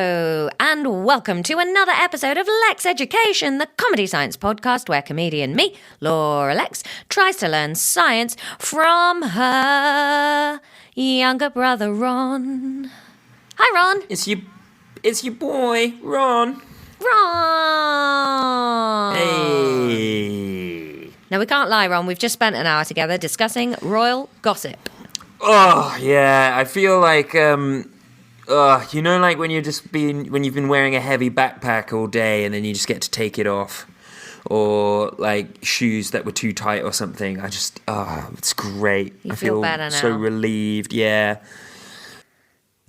Hello, and welcome to another episode of Lexx Education, the comedy science podcast where comedian me, Laura Lexx, tries to learn science from her younger brother, Ron. Hi, Ron. It's your boy, Ron. Ron! Hey. Now, we can't lie, Ron. We've just spent an hour together discussing royal gossip. Oh, yeah. I feel like, like when you've been wearing a heavy backpack all day and then you just get to take it off. Or, like, shoes that were too tight or something. It's great. You feel better now. So relieved, yeah.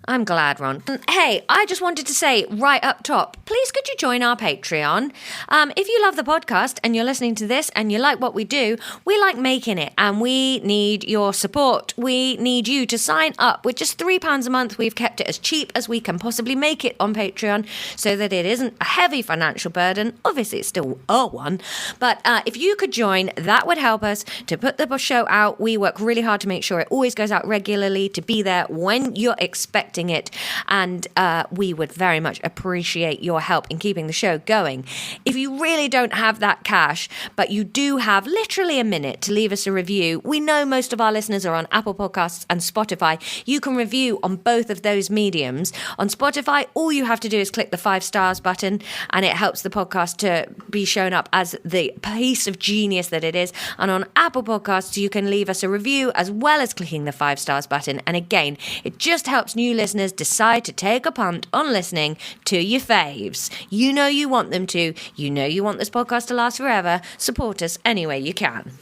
I'm glad, Ron. Hey, I just wanted to say right up top, please could you join our Patreon? If you love the podcast and you're listening to this and you like what we do, we like making it and we need your support. We need you to sign up. With just £3 a month, we've kept it as cheap as we can possibly make it on Patreon so that it isn't a heavy financial burden. Obviously, it's still a one. But if you could join, that would help us to put the show out. We work really hard to make sure it always goes out regularly, to be there when you're expecting it, and we would very much appreciate your help in keeping the show going. If you really don't have that cash, but you do have literally a minute to leave us a review, we know most of our listeners are on Apple Podcasts and Spotify. You can review on both of those mediums. On Spotify, all you have to do is click the 5 stars button, and it helps the podcast to be shown up as the piece of genius that it is. And on Apple Podcasts, you can leave us a review as well as clicking the 5 stars button. And again, it just helps new listeners decide to take a punt on listening to your faves. You know you want them to. You know you want this podcast to last forever. Support us any way you can.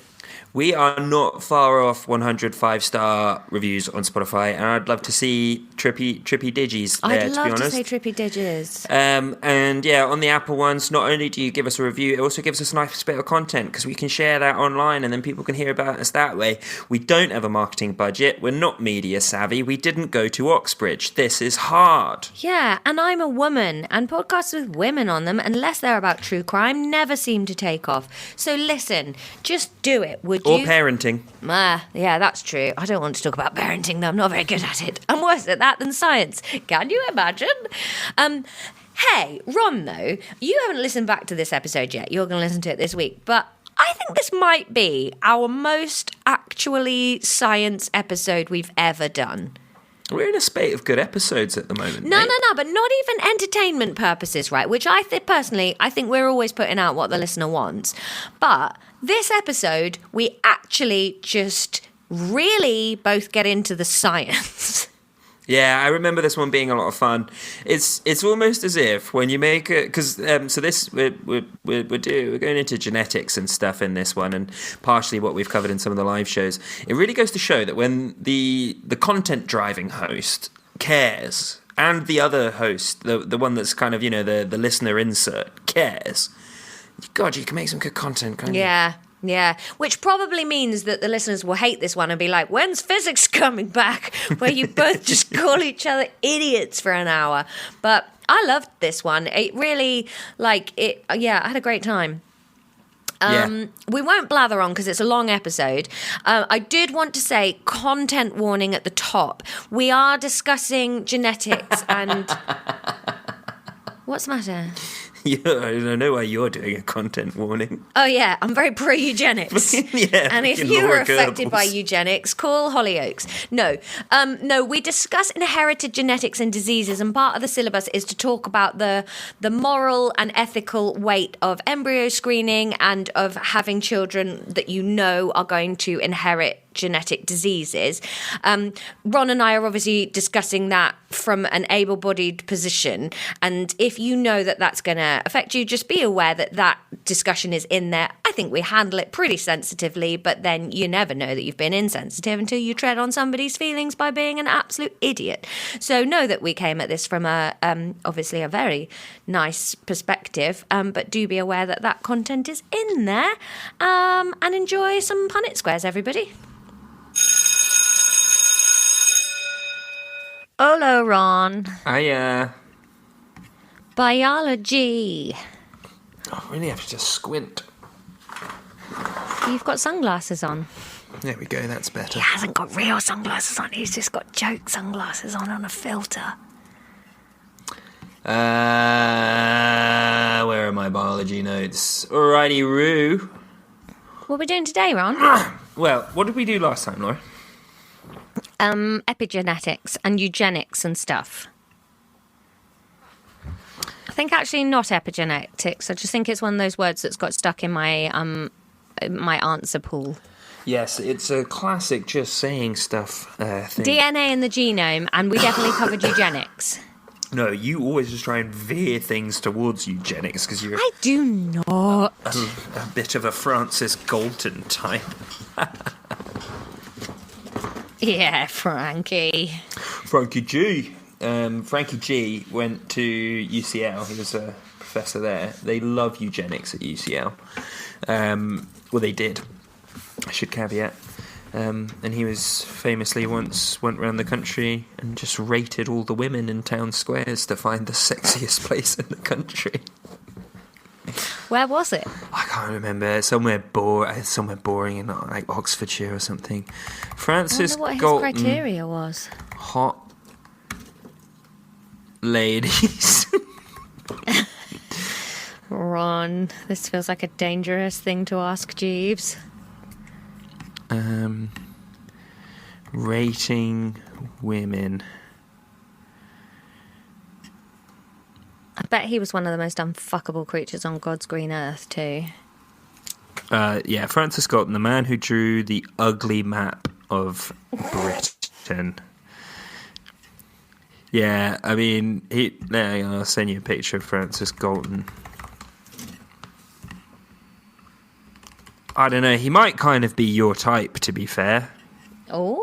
We are not far off 100 5-star reviews on Spotify, and I'd love to see trippy digis there, to be honest. I'd love to say trippy digis. And yeah, on the Apple ones, not only do you give us a review, it also gives us a nice bit of content because we can share that online and then people can hear about us that way. We don't have a marketing budget. We're not media savvy. We didn't go to Oxbridge. This is hard. Yeah, and I'm a woman, and podcasts with women on them, unless they're about true crime, never seem to take off. So listen, just do it, would you? Or parenting. Yeah, that's true. I don't want to talk about parenting, though. I'm not very good at it. I'm worse at that than science. Can you imagine? Hey, Ron, though, you haven't listened back to this episode yet. You're going to listen to it this week. But I think this might be our most actually science episode we've ever done. We're in a spate of good episodes at the moment. No, but not even entertainment purposes, right? Which I think we're always putting out what the listener wants. But this episode, we actually just really both get into the science. Yeah, I remember this one being a lot of fun. It's almost as if when you make it, because we're going into genetics and stuff in this one, and partially what we've covered in some of the live shows. It really goes to show that when the content driving host cares, and the other host, the one that's kind of the listener insert cares, God, you can make some good content, can't you? Yeah, which probably means that the listeners will hate this one and be like, when's physics coming back? Where you both just call each other idiots for an hour. But I loved this one. It really, I had a great time. We won't blather on because it's a long episode. I did want to say content warning at the top. We are discussing genetics and... What's the matter? I don't know why you're doing a content warning. Oh, yeah, I'm very pro-eugenics. Yeah, and if you are affected by eugenics, call Hollyoaks. No, we discuss inherited genetics and diseases, and part of the syllabus is to talk about the moral and ethical weight of embryo screening and of having children that you know are going to inherit genetic diseases. Ron and I are obviously discussing that from an able-bodied position, and if you know that that's going to affect you, just be aware that that discussion is in there. I think we handle it pretty sensitively, but then you never know that you've been insensitive until you tread on somebody's feelings by being an absolute idiot. So know that we came at this from obviously a very nice perspective, but do be aware that that content is in there, and enjoy some punnet squares, everybody. Hello, Ron. Hiya. Biology. I really have to just squint. You've got sunglasses on. There we go, that's better. He hasn't got real sunglasses on, he's just got joke sunglasses on a filter. Where are my biology notes? Alrighty, Roo. What are we doing today, Ron? Well, what did we do last time, Laura? Epigenetics and eugenics and stuff. I think actually not epigenetics. I just think it's one of those words that's got stuck in my answer pool. Yes, it's a classic just saying stuff thing. DNA in the genome, and we definitely covered eugenics. No, you always just try and veer things towards eugenics because you're I do not. a bit of a Francis Galton type. Yeah, Frankie. Frankie G. Frankie G went to UCL. He was a professor there. They love eugenics at UCL. Well, they did. I should caveat. And he was famously once went around the country and just rated all the women in town squares to find the sexiest place in the country. Where was it? I can't remember. Somewhere boring in like Oxfordshire or something. Francis I wonder what Galton. his criteria was. Hot ladies. Ron, this feels like a dangerous thing to ask Jeeves. Rating women. I bet he was one of the most unfuckable creatures on God's green earth, too. Yeah, Francis Galton, the man who drew the ugly map of Britain. Yeah, I mean, I'll send you a picture of Francis Galton. I don't know, he might kind of be your type, to be fair. Oh.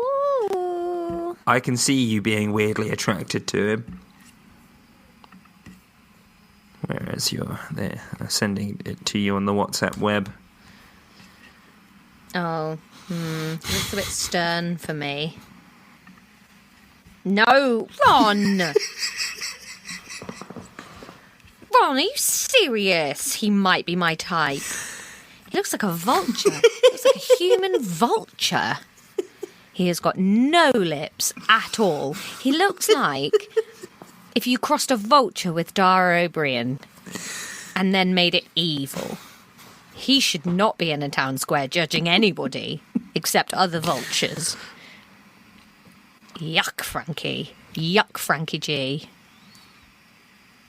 I can see you being weirdly attracted to him. Whereas you're there, I'm sending it to you on the WhatsApp web. Oh, looks a bit stern for me. No, Ron! Ron, are you serious? He might be my type. He looks like a vulture. He looks like a human vulture. He has got no lips at all. He looks like if you crossed a vulture with Dara O'Brien and then made it evil. He should not be in a town square judging anybody except other vultures. Yuck, Frankie. Yuck, Frankie G.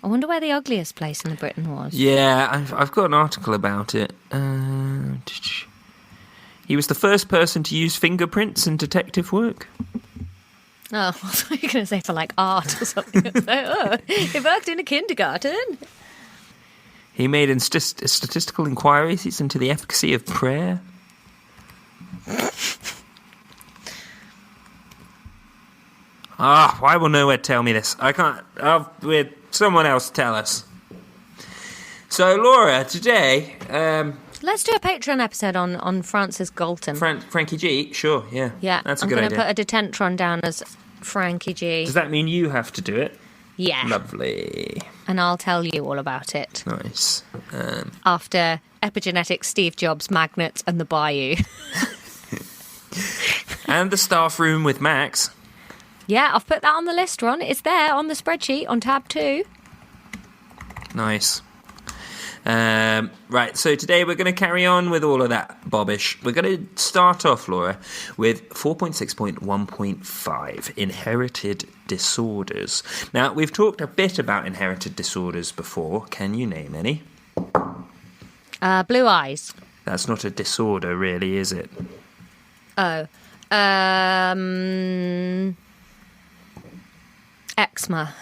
I wonder where the ugliest place in Britain was. Yeah, I've got an article about it. He was the first person to use fingerprints in detective work. Oh, I thought you were going to say for like art or something. He worked in a kindergarten. He made statistical inquiries into the efficacy of prayer. Why will nowhere tell me this? I can't. Someone else tell us. So, Laura, today... Let's do a Patreon episode on Francis Galton. Frankie G? Sure, yeah. Yeah, that's a good idea. I'm going to put a detentron down as Frankie G. Does that mean you have to do it? Yeah. Lovely. And I'll tell you all about it. Nice. After epigenetics, Steve Jobs, magnets, and the Bayou. And the staff room with Max. Yeah, I've put that on the list, Ron. It's there on the spreadsheet on tab 2. Nice. Right, so today we're going to carry on with all of that bobbish. We're going to start off, Laura, with 4.6.1.5, inherited disorders. Now, we've talked a bit about inherited disorders before. Can you name any? Blue eyes. That's not a disorder, really, is it? Oh. Eczema.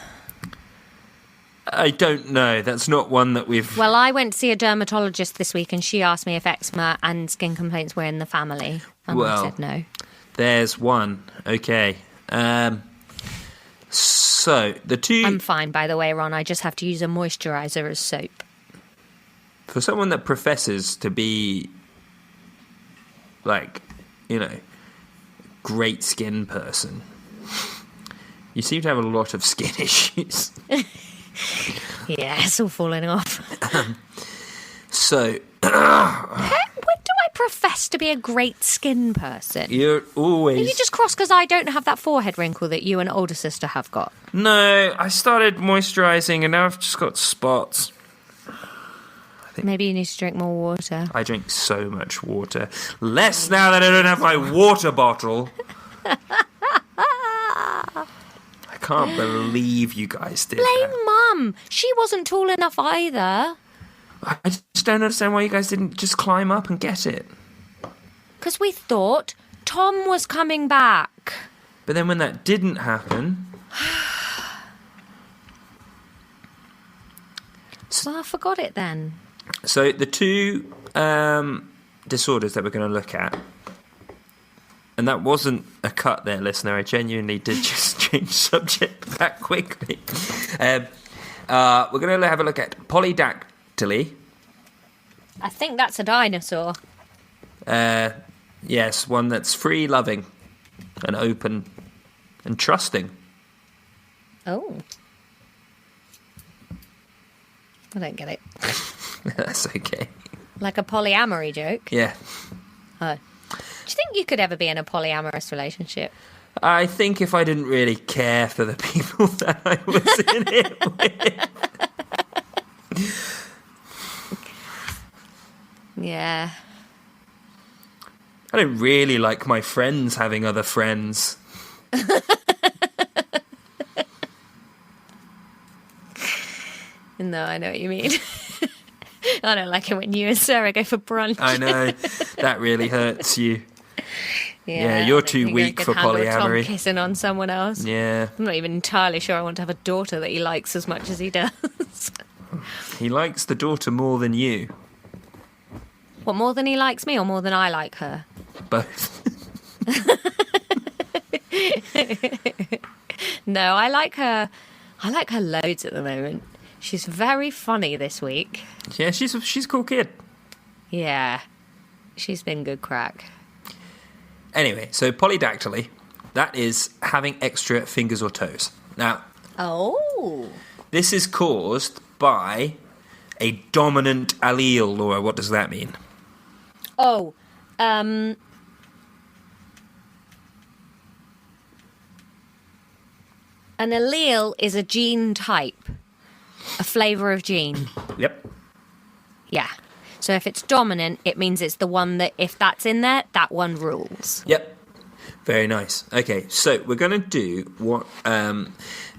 I don't know. That's not one that we've... Well, I went to see a dermatologist this week and she asked me if eczema and skin complaints were in the family. And I said no. There's one. Okay. So, the two... I'm fine, by the way, Ron. I just have to use a moisturiser as soap. For someone that professes to be, like, you know, great skin person, you seem to have a lot of skin issues. Yeah, it's all falling off. So... When do I profess to be a great skin person. You're always... Are you just cross because I don't have that forehead wrinkle that you and older sister have got? No, I started moisturising and now I've just got spots. Maybe you need to drink more water. I drink so much water. Less now that I don't have my water bottle. I can't believe you guys did Blame that. Mum. She wasn't tall enough either. I just don't understand why you guys didn't just climb up and get it. Because we thought Tom was coming back. But then when that didn't happen... Well, I forgot it then. So the two disorders that we're going to look at, and that wasn't a cut there, listener. I genuinely did just change subject that quickly. We're going to have a look at polydactyly. I think that's a dinosaur. Yes, one that's free, loving, and open, and trusting. Oh. I don't get it. That's okay. Like a polyamory joke? Yeah. Oh. Do you think you could ever be in a polyamorous relationship? I think if I didn't really care for the people that I was in it with. Yeah. I don't really like my friends having other friends. No, I know what you mean. I don't like it when you and Sarah go for brunch. I know. That really hurts you. Yeah, you're too weak for polyamory. Tom kissing on someone else. Yeah. I'm not even entirely sure I want to have a daughter that he likes as much as he does. He likes the daughter more than you. What, more than he likes me or more than I like her? Both. No, I like her. I like her loads at the moment. She's very funny this week. Yeah, she's a cool kid. Yeah, she's been good crack. Anyway, so polydactyly, that is having extra fingers or toes. Now, this is caused by a dominant allele, Laura. What does that mean? An allele is a gene type, a flavour of gene. Yep. Yeah. So if it's dominant, it means it's the one that, if that's in there, that one rules. Yep. Very nice. Okay, so we're going to do what...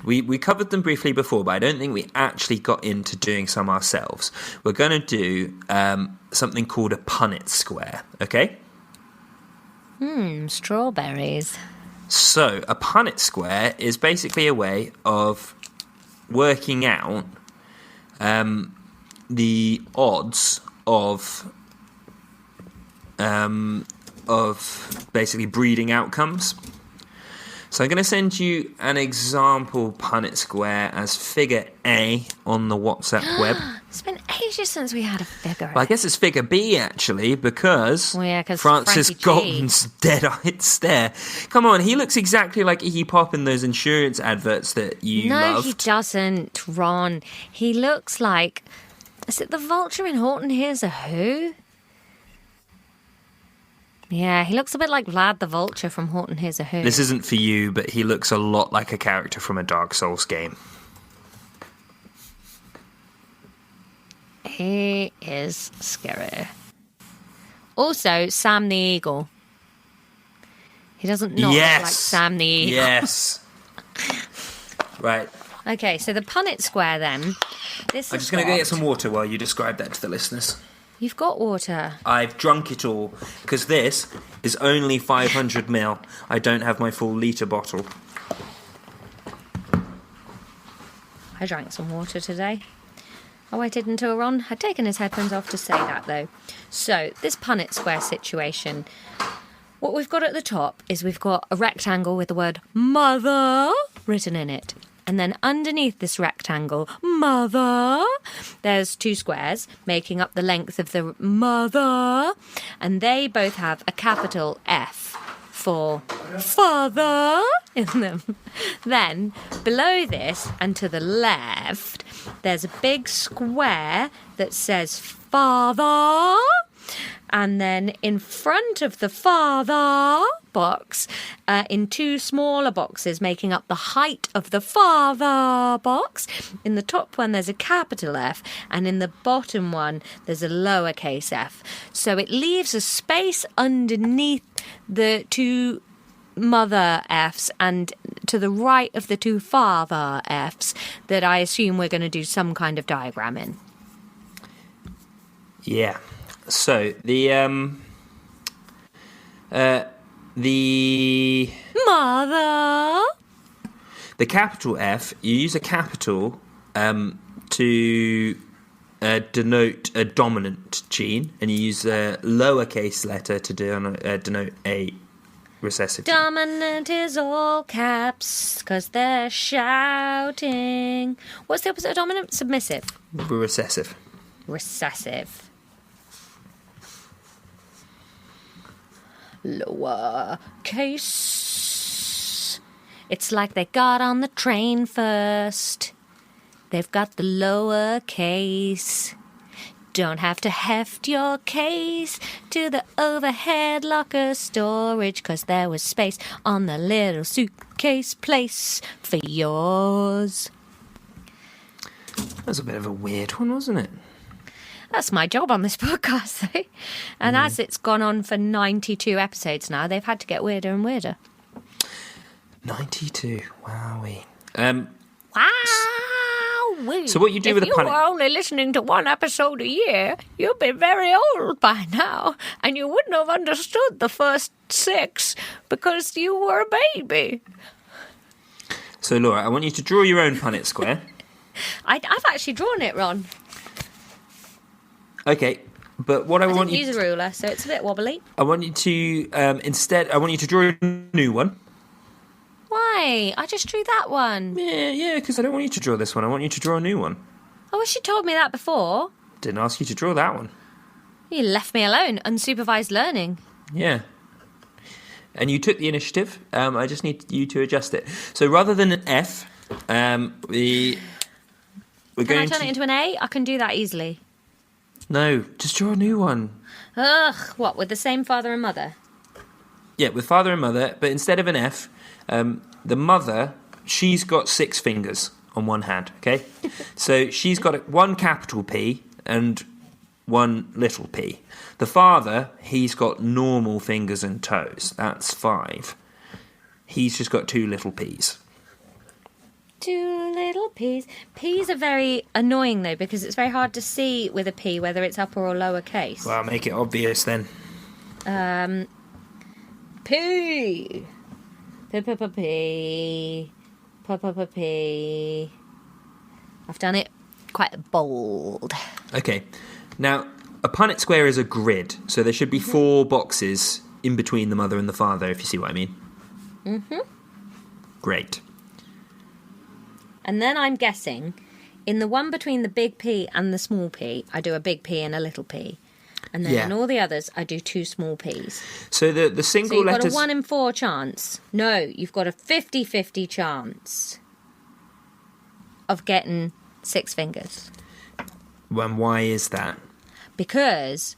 we covered them briefly before, but I don't think we actually got into doing some ourselves. We're going to do something called a punnet square, okay? Strawberries. So a punnet square is basically a way of working out the odds of basically breeding outcomes. So I'm going to send you an example punnet square as figure A on the WhatsApp web. It's been ages since we had a figure. Well, I guess it's figure B, actually, because Francis Frankie G. Galton's dead-eyed stare. Come on, he looks exactly like Iggy Pop in those insurance adverts that you loved. No, he doesn't, Ron. He looks like... Is it the vulture in Horton Hears a Who? Yeah, he looks a bit like Vlad the Vulture from Horton Hears a Who. This isn't for you, but he looks a lot like a character from a Dark Souls game. He is scary. Also, Sam the Eagle. He doesn't look like Sam the Eagle. Yes. Right. Okay, so the punnet square then. I'm just going to go get some water while you describe that to the listeners. You've got water. I've drunk it all, because this is only 500 ml. I don't have my full litre bottle. I drank some water today. I waited until Ron had taken his headphones off to say that, though. So, this punnet square situation, what we've got at the top is we've got a rectangle with the word mother written in it. And then underneath this rectangle, mother, there's two squares making up the length of the mother. And they both have a capital F for father in them. Then, below this and to the left, there's a big square that says father. And then in front of the father box, in two smaller boxes making up the height of the father box, in the top one there's a capital F, and in the bottom one there's a lowercase f. So it leaves a space underneath the two mother Fs and to the right of the two father Fs that I assume we're going to do some kind of diagram in. Yeah. So the mother, the capital F, you use a capital to denote a dominant gene, and you use a lowercase letter to denote a recessive gene. Dominant is all caps, 'cause they're shouting. What's the opposite of dominant? Submissive. Recessive. Recessive. Lower case. It's like they got on the train first. They've got the lower case. Don't have to heft your case to the overhead locker storage, 'cause there was space on the little suitcase place for yours. That was a bit of a weird one, wasn't it? That's my job on this podcast, though. And as it's gone on for 92 episodes now, they've had to get weirder and weirder. 92. Wowee. Wow! So what you do with a punnet? If you were only listening to one episode a year, you'd be very old by now, and you wouldn't have understood the first 6 because you were a baby. So, Laura, I want you to draw your own punnet square. I've actually drawn it, Ron. Okay, but what I want didn't you use a ruler, so it's a bit wobbly. I want you to I want you to draw a new one. Why? I just drew that one. Yeah, because I don't want you to draw this one. I want you to draw a new one. I wish you told me that before. Didn't ask you to draw that one. You left me alone, unsupervised learning. Yeah. And you took the initiative. I just need you to adjust it. So rather than an F, we're Can I turn it into an A? I can do that easily. No, just draw a new one. Ugh, what, with the same father and mother? Yeah, with father and mother, but instead of an F, the mother, she's got 6 fingers on one hand, okay? So she's got one capital P and one little p. The father, he's got normal fingers and toes. That's 5. He's just got 2 little p's. 2 little p's. P's are very annoying, though, because it's very hard to see with a P whether it's upper or lower case. Well, make it obvious then. P. P. P. I've done it quite bold. Okay. Now, a punnet square is a grid, so there should be 4 boxes in between the mother and the father, if you see what I mean. Mm-hmm. Great. And then I'm guessing, in the one between the big P and the small p, I do a big P and a little p. And then in all the others, I do 2 small p's. So the single you've letters... got a 1 in 4 chance. No, you've got a 50-50 chance of getting 6 fingers. And why is that? Because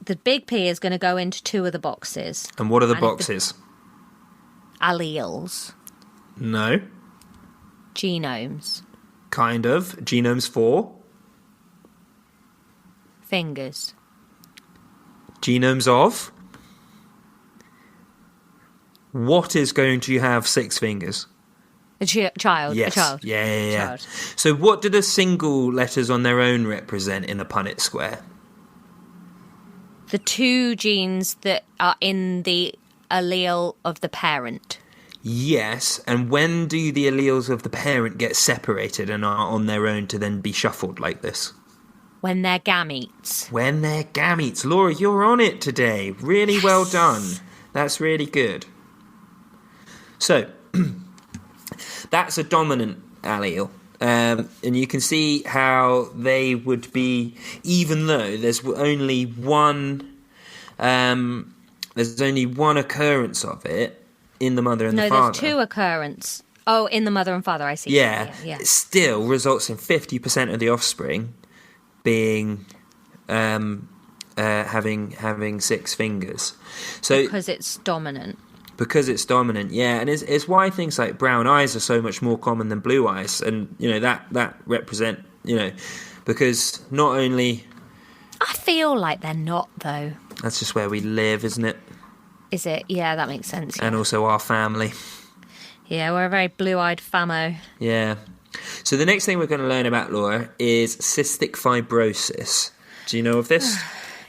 the big P is going to go into 2 of the boxes. And what are the boxes? Alleles. No. Genomes. Kind of. Genomes 4. Fingers. Genomes of? What is going to have 6 fingers? A child. Yes. A child. Yeah. Child. So what do the single letters on their own represent in a punnet square? The 2 genes that are in the allele of the parent. Yes, and when do the alleles of the parent get separated and are on their own to then be shuffled like this? When they're gametes. When they're gametes. Laura, you're on it today. Really well done. That's really good. So, that's a dominant allele. And you can see how they would be, even though there's only one occurrence of it in the mother and the father. No, there's 2 occurrences. Oh, in the mother and father, I see. Yeah. It still results in 50% of the offspring being having 6 fingers. So Because it's dominant. Because it's dominant, yeah, and it's why things like brown eyes are so much more common than blue eyes, and that represent because not only I feel like they're not, though. that's just where we live, isn't it? Is it? Yeah, that makes sense. And also our family. Yeah, we're a very blue-eyed famo. Yeah. So the next thing we're going to learn about, Laura, is cystic fibrosis. Do you know of this?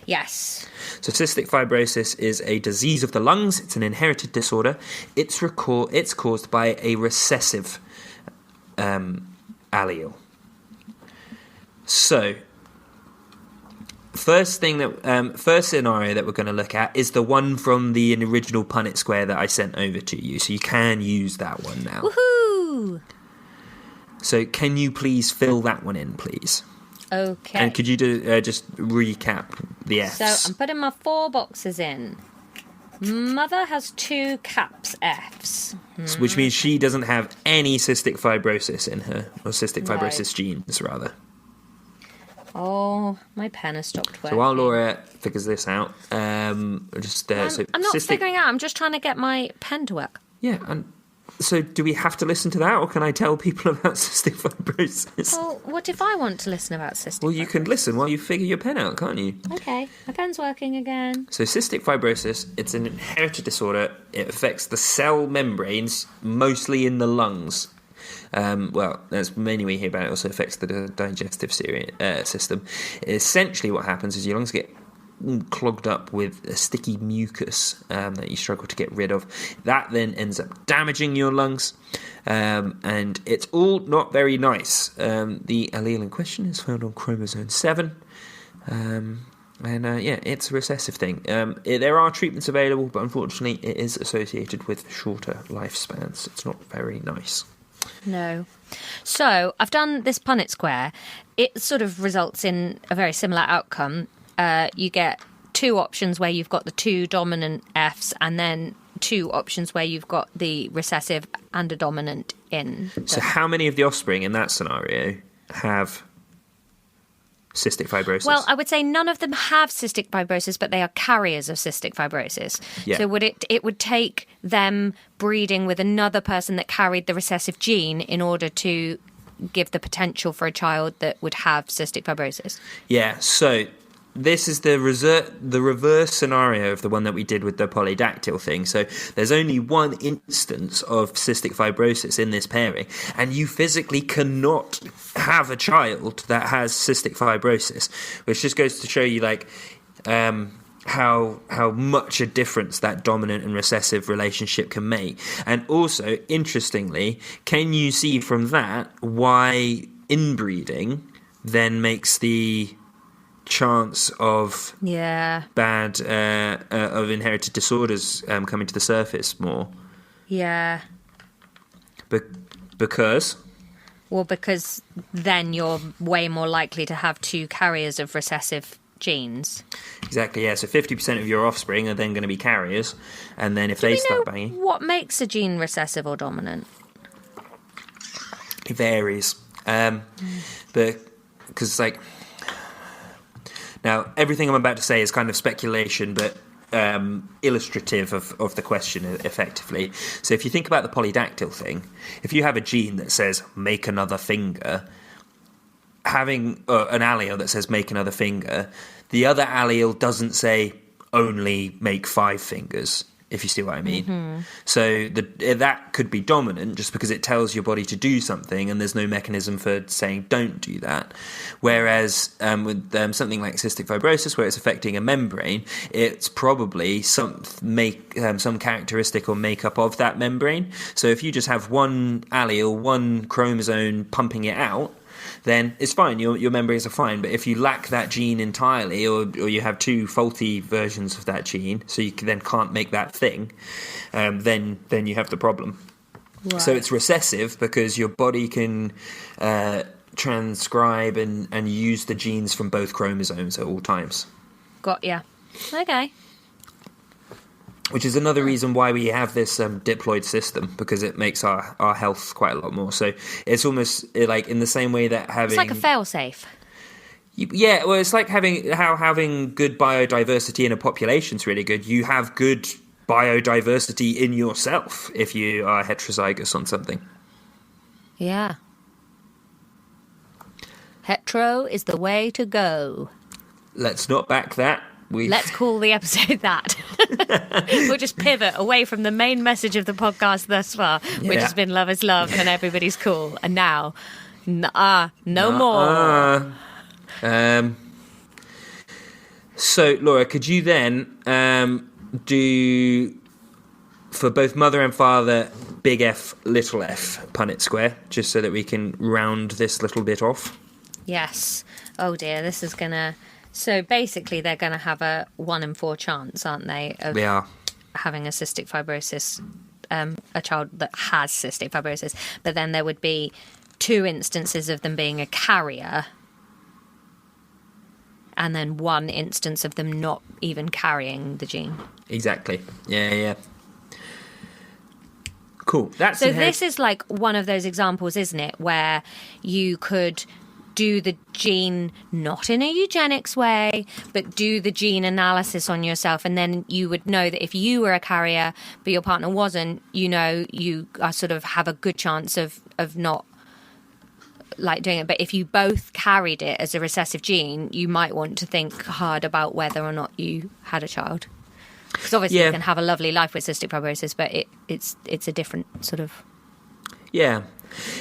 Yes. So cystic fibrosis is a disease of the lungs. It's an inherited disorder. It's caused by a recessive allele. So, first scenario that we're going to look at is the one from the original Punnet square that I sent over to you. So you can use that one now. Woohoo! So can you please fill that one in, please? Okay. And could you just recap the Fs? So I'm putting my 4 boxes in. Mother has 2 caps Fs. Which means she doesn't have any cystic fibrosis in her, or cystic No. fibrosis genes, rather. Oh, my pen has stopped working. So while Laura figures this out, I'm not figuring out. I'm just trying to get my pen to work. Yeah, and so do we have to listen to that, or can I tell people about cystic fibrosis? Well, what if I want to listen about cystic Well, you can listen while you figure your pen out, can't you? Okay, my pen's working again. So cystic fibrosis, it's an inherited disorder. It affects the cell membranes, mostly in the lungs. Well, that's mainly what you hear about. It also affects the digestive system. Essentially what happens is your lungs get clogged up with a sticky mucus that you struggle to get rid of. That then ends up damaging your lungs, and it's all not very nice. The allele in question is found on chromosome 7. It's a recessive thing. There are treatments available, but unfortunately it is associated with shorter lifespans. It's not very nice. No. So I've done this Punnet square. It sort of results in a very similar outcome. You get 2 options where you've got the 2 dominant Fs, and then 2 options where you've got the recessive and a dominant in. So how many of the offspring in that scenario have cystic fibrosis? Well, I would say none of them have cystic fibrosis, but they are carriers of cystic fibrosis. Yeah. So it would take them breeding with another person that carried the recessive gene in order to give the potential for a child that would have cystic fibrosis. Yeah, so this is the reverse scenario of the one that we did with the polydactyl thing. So there's only one instance of cystic fibrosis in this pairing, and you physically cannot have a child that has cystic fibrosis, which just goes to show you how much a difference that dominant and recessive relationship can make. And also, interestingly, can you see from that why inbreeding then makes the chance of bad of inherited disorders coming to the surface more? Yeah. Because then you're way more likely to have 2 carriers of recessive genes. Exactly, yeah. So 50% of your offspring are then going to be carriers, and then if they start banging... What makes a gene recessive or dominant? It varies. But because now, everything I'm about to say is kind of speculation, but illustrative of the question, effectively. So if you think about the polydactyl thing, if you have a gene that says, make another finger, having an allele that says, make another finger, the other allele doesn't say, only make 5 fingers, if you see what I mean. Mm-hmm. So that could be dominant just because it tells your body to do something, and there's no mechanism for saying don't do that. Whereas with something like cystic fibrosis, where it's affecting a membrane, it's probably some characteristic or makeup of that membrane. So if you just have one allele, one chromosome pumping it out, then it's fine, your membranes are fine. But if you lack that gene entirely, or you have 2 faulty versions of that gene, so you then can't make that thing, then you have the problem. Right. So it's recessive because your body can transcribe and use the genes from both chromosomes at all times. Got ya. Okay. Which is another reason why we have this diploid system, because it makes our health quite a lot more. So it's almost like in the same way that having... It's like a fail-safe. Yeah, well, it's like having good biodiversity in a population is really good. You have good biodiversity in yourself if you are heterozygous on something. Yeah. Hetero is the way to go. Let's not back that. Let's call the episode that. We'll just pivot away from the main message of the podcast thus far, which has been love is love and everybody's cool. And now, no more. So, Laura, could you then do, for both mother and father, big F, little f, Punnett square, just so that we can round this little bit off? Yes. Oh dear, this is going to... So basically they're going to have a 1 in 4 chance, aren't they, of having a cystic fibrosis, a child that has cystic fibrosis. But then there would be 2 instances of them being a carrier, and then 1 instance of them not even carrying the gene. Exactly. Yeah. Cool. So this is like one of those examples, isn't it, where you could do the gene not in a eugenics way, but do the gene analysis on yourself, and then you would know that if you were a carrier but your partner wasn't, you know, you are sort of have a good chance of not like doing it. But if you both carried it as a recessive gene, you might want to think hard about whether or not you had a child, because obviously you can have a lovely life with cystic fibrosis, but it's a different sort of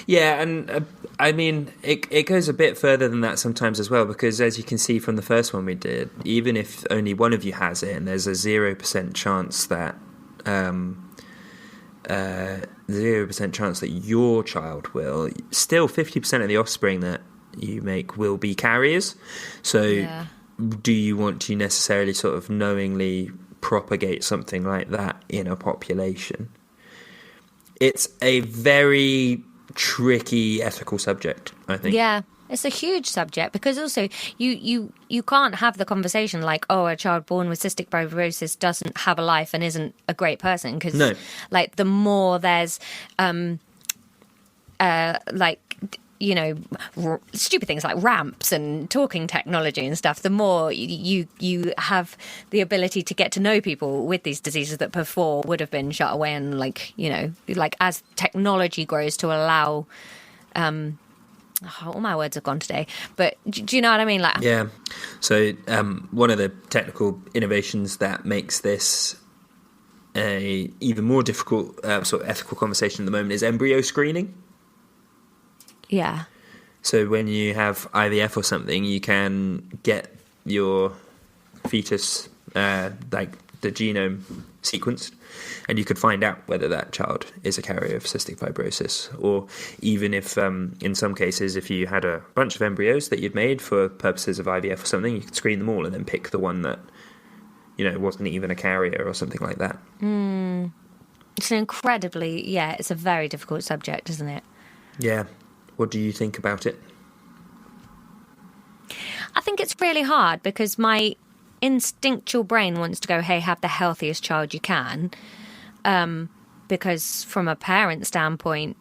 and I mean, it goes a bit further than that sometimes as well, because as you can see from the first one we did, even if only one of you has it, and there's a 0% chance that 0% chance that your child will, still 50% of the offspring that you make will be carriers. So do you want to necessarily sort of knowingly propagate something like that in a population? It's a very tricky ethical subject, I think. Yeah, it's a huge subject, because also you can't have the conversation like, oh, a child born with cystic fibrosis doesn't have a life and isn't a great person, because like the more there's like, you know, stupid things like ramps and talking technology and stuff, the more you have the ability to get to know people with these diseases that before would have been shut away. And like, you know, like as technology grows to allow all my words have gone today, but do you know what I mean? Like, yeah. So one of the technical innovations that makes this a even more difficult sort of ethical conversation at the moment is embryo screening. Yeah. So when you have IVF or something, you can get your fetus, like the genome, sequenced, and you could find out whether that child is a carrier of cystic fibrosis. Or even if, in some cases, if you had a bunch of embryos that you'd made for purposes of IVF or something, you could screen them all and then pick the one that, you know, wasn't even a carrier or something like that. It's an incredibly, it's a very difficult subject, isn't it? Yeah. What do you think about it? I think it's really hard, because my instinctual brain wants to go, hey, have the healthiest child you can. Because from a parent standpoint,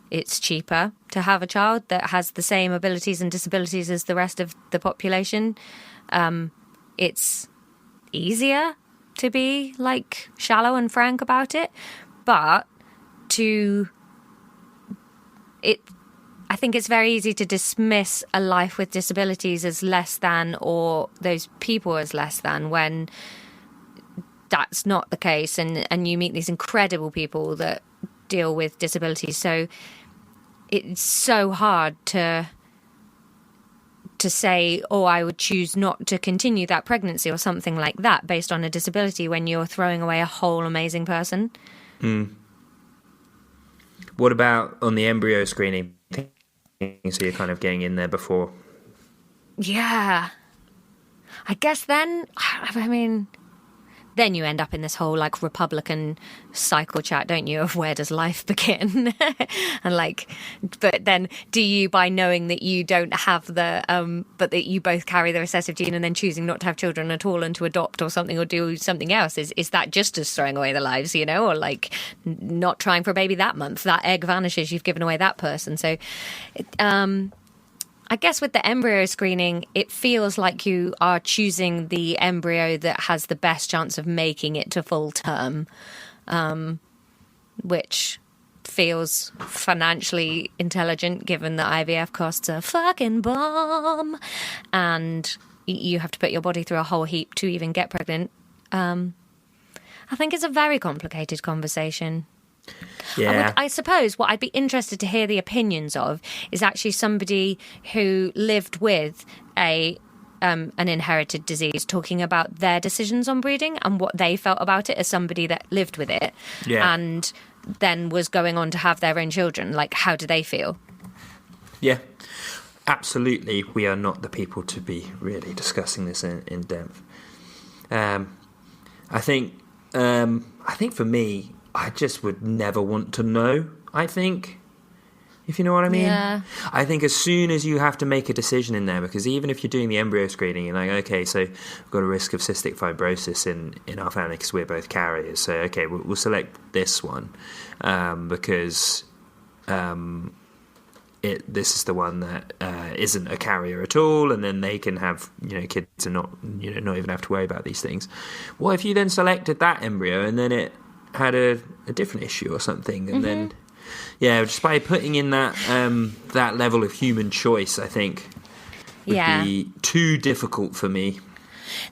it's cheaper to have a child that has the same abilities and disabilities as the rest of the population. It's easier to be like shallow and frank about it, but I think it's very easy to dismiss a life with disabilities as less than, or those people as less than, when that's not the case. And you meet these incredible people that deal with disabilities. So it's so hard to say, oh, I would choose not to continue that pregnancy or something like that based on a disability, when you're throwing away a whole amazing person. What about on the embryo screening? So you're kind of getting in there before. Yeah. I guess then, I mean, then you end up in this whole like Republican cycle chat, don't you, of where does life begin? And like, but then do you, by knowing that you don't have the, but that you both carry the recessive gene, and then choosing not to have children at all and to adopt or something, or do something else, is that just as throwing away the lives, you know, or like not trying for a baby that month, that egg vanishes, you've given away that person. So I guess with the embryo screening, it feels like you are choosing the embryo that has the best chance of making it to full term, which feels financially intelligent given that IVF costs a fucking bomb and you have to put your body through a whole heap to even get pregnant. I think it's a very complicated conversation. Yeah. I suppose what I'd be interested to hear the opinions of is actually somebody who lived with an inherited disease talking about their decisions on breeding and what they felt about it as somebody that lived with it and then was going on to have their own children. Like, how do they feel? Yeah, absolutely. We are not the people to be really discussing this in depth. I think for me, I just would never want to know, I think, if you know what I mean. Yeah. I think as soon as you have to make a decision in there, because even if you're doing the embryo screening, you're like, okay, so we've got a risk of cystic fibrosis in our family because we're both carriers. So, okay, we'll select this one because this is the one that isn't a carrier at all, and then they can have, kids and not even have to worry about these things. What if you then selected that embryo and then it had a different issue or something, and then just by putting in that that level of human choice, I think would be too difficult for me.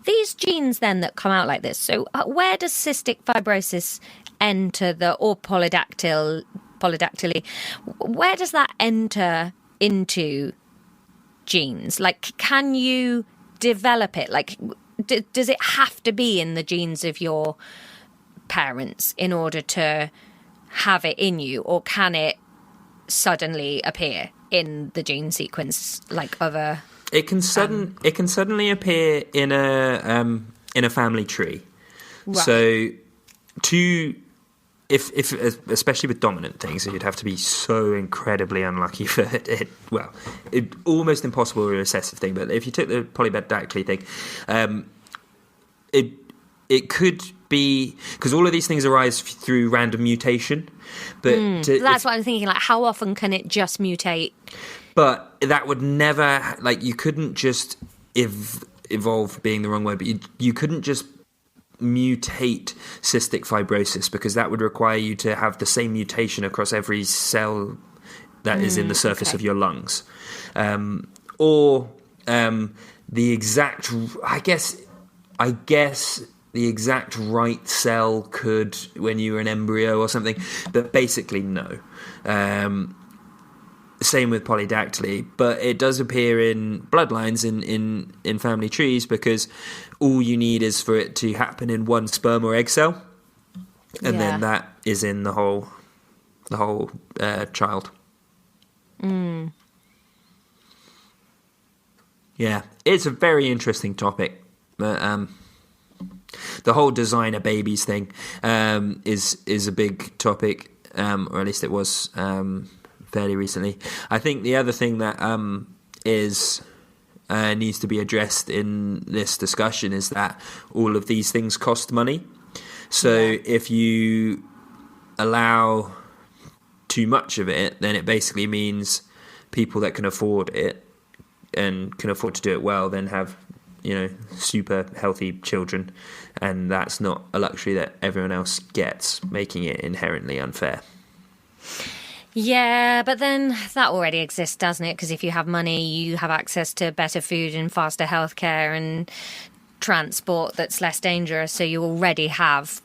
These genes then that come out like this, so where does cystic fibrosis enter or polydactyly, where does that enter into genes? Like, can you develop it? Like, does it have to be in the genes of your parents in order to have it in you, or can it suddenly appear in the gene sequence of a? It can suddenly appear in a family tree. Right. So, if especially with dominant things, you'd have to be so incredibly unlucky for it. Well, almost impossible with a recessive thing. But if you took the polydactyly thing, it could be, because all of these things arise through random mutation. But that's what I'm thinking. Like, how often can it just mutate? But that would never, you couldn't just evolve being the wrong word, but you couldn't just mutate cystic fibrosis, because that would require you to have the same mutation across every cell that is in the surface of your lungs, or the exact. I guess the exact right cell could when you were an embryo or something, but basically no. Same with polydactyly, but it does appear in bloodlines in family trees, because all you need is for it to happen in one sperm or egg cell, and then that is in the whole child. Yeah, it's a very interesting topic, but the whole designer babies thing is a big topic, or at least it was fairly recently. I think the other thing that needs to be addressed in this discussion is that all of these things cost money. So if you allow too much of it, then it basically means people that can afford it and can afford to do it well then have super healthy children, and that's not a luxury that everyone else gets, making it inherently unfair. Yeah, but then that already exists, doesn't it? Because if you have money, you have access to better food and faster healthcare and transport that's less dangerous. So you already have